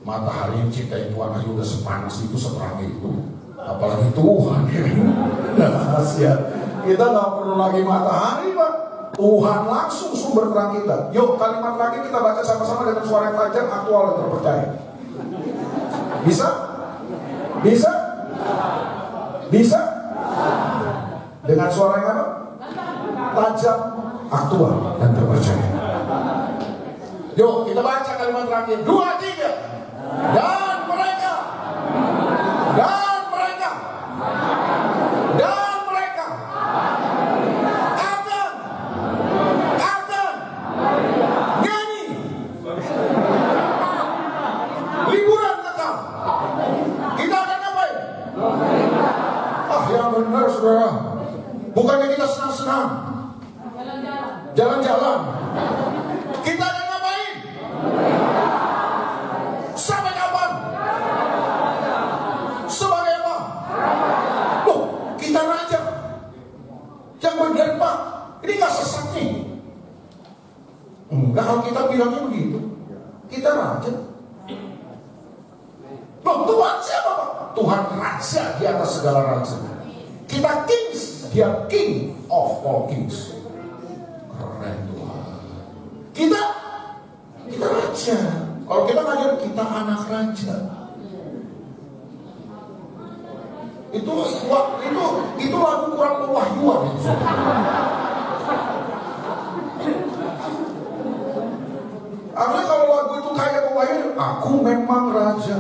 Matahari yang ciptain Tuhan aja udah sepanas itu, seterang itu. Apalagi Tuhan ya. Nah, kita nggak perlu lagi matahari, Pak. Tuhan langsung sumber terang kita. Yuk, kalimat lagi kita baca sama-sama dengan suara yang tajam, aktual dan terpercaya. Bisa? Bisa? Bisa? Dengan suara yang apa? Tajam, aktual dan terpercaya. Yuk, kita baca kalimat terakhir. 2, 3. Dan mereka akan nyanyi liburan kekal. Kita akan ngapain? Yang benar saudara, bukannya kita senang-senang jalan-jalan. Kita akan ngapain? Sampai kapan? Sebagai apa? Loh, kita raja yang benar, Pak. Ini gak sesat nih. Enggak, kalau kita bilangnya begitu. Kita raja. Loh, Tuhan siapa, Pak? Tuhan raja di atas segala raja. Kita kings, dia king of all kings. Keren Tuhan. Kita raja. Kalau kita ngajar, kita anak raja. Itu lagu kurang pewahyuan itu. Artinya kalau lagu itu kayak pewahyuan, aku memang raja,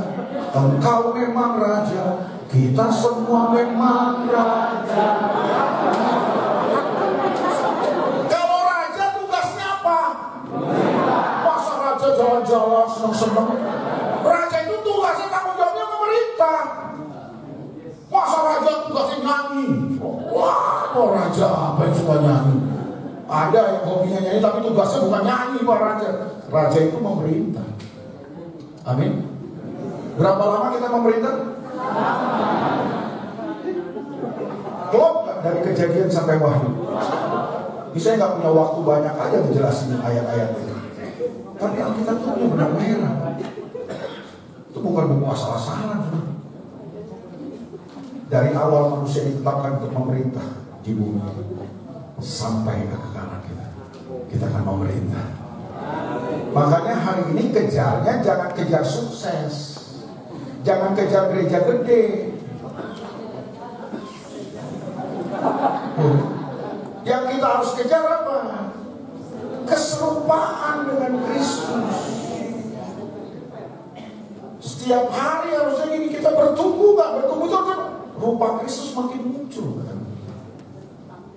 engkau memang raja, kita semua memang raja. Kalau raja tugasnya apa? Masa raja jalan-jalan seneng-seneng? Raja itu tugasnya, tanggung jawabnya pemerintah. Masa raja tugasnya nyanyi? Wah, raja apa yang suka nyanyi? Ada yang hobinya nyanyi tapi tugasnya bukan nyanyi, Pak raja. Raja itu memerintah. Amin. Berapa lama kita memerintah? Klop dari Kejadian sampai Wahyu. Ini saya nggak punya waktu banyak aja menjelasin ayat-ayat itu. Tapi Alkitab itu punya benang merah. Itu bukan buku asal-asalan. Dari awal manusia ditetapkan untuk memerintah di bumi sampai kekekalan kita akan memerintah. Makanya hari ini kejarnya jangan kejar sukses, jangan kejar gereja gede. Yang kita harus kejar apa? Keserupaan dengan Kristus. Setiap hari harusnya ini kita bertumbuh, nggak bertumbuh terus rupa Kristus makin muncul.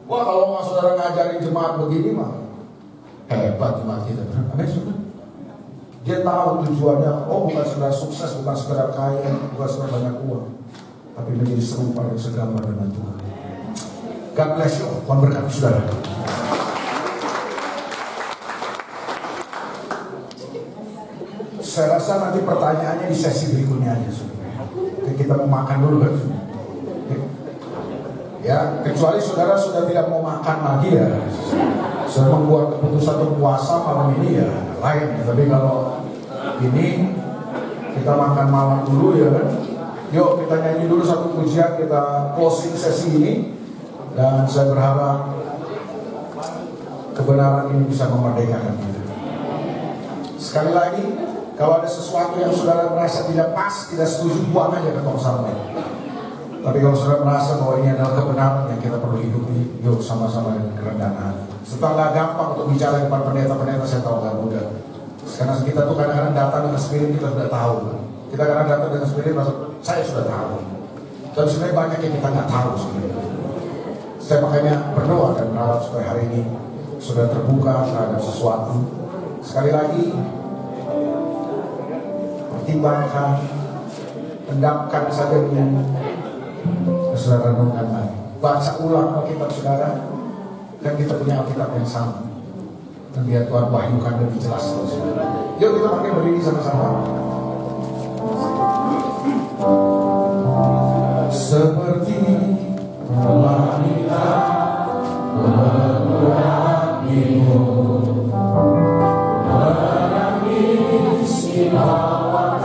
Wah, kalau nggak saudara ngajarin jemaat begini mah hebat jemaat kita. Dia tahu tujuannya. Oh, bukan sekedar sukses, bukan sekedar kaya, bukan sekedar banyak uang, tapi menjadi serupa dan segambar dengan Tuhan. God bless you. Tuhan berkati saudara. Saya rasa nanti pertanyaannya di sesi berikutnya aja, saudara. Kita mau makan dulu kan? Ya, kecuali saudara sudah tidak mau makan lagi ya, sudah membuat keputusan untuk puasa malam ini ya lain. Tapi kalau ini kita makan malam dulu ya kan. Yuk kita nyanyi dulu satu pujian, kita closing sesi ini. Dan saya berharap kebenaran ini bisa memerdekakan kita. Sekali lagi, kalau ada sesuatu yang saudara merasa tidak pas, tidak setuju, buang aja ke tong sampah. Tapi kalau saudara merasa bahwa ini adalah kebenaran yang kita perlu hidupi, yuk sama-sama dengan kerendahan hati. Setelah gampang untuk bicara depan pendeta-pendeta, saya tahu gak mudah. Karena kita tuh kadang-kadang datang dengan spirit, kita sudah tahu. Kita kadang-kadang datang dengan spirit, saya sudah tahu. Dan sebenarnya banyak yang kita nggak tahu sebenarnya. Saya makanya berdoa dan berharap supaya hari ini sudah terbuka terhadap sesuatu. Sekali lagi, pertimbangkan, pendamkan saja ini. Saudara renungkan lagi, baca ulang Alkitab saudara, Kan kita punya Alkitab yang sama. Dan biar Tuhan wahyukan lebih jelas. Yuk kita pakai berdiri sama-sama. Seperti wanita menangis di bawah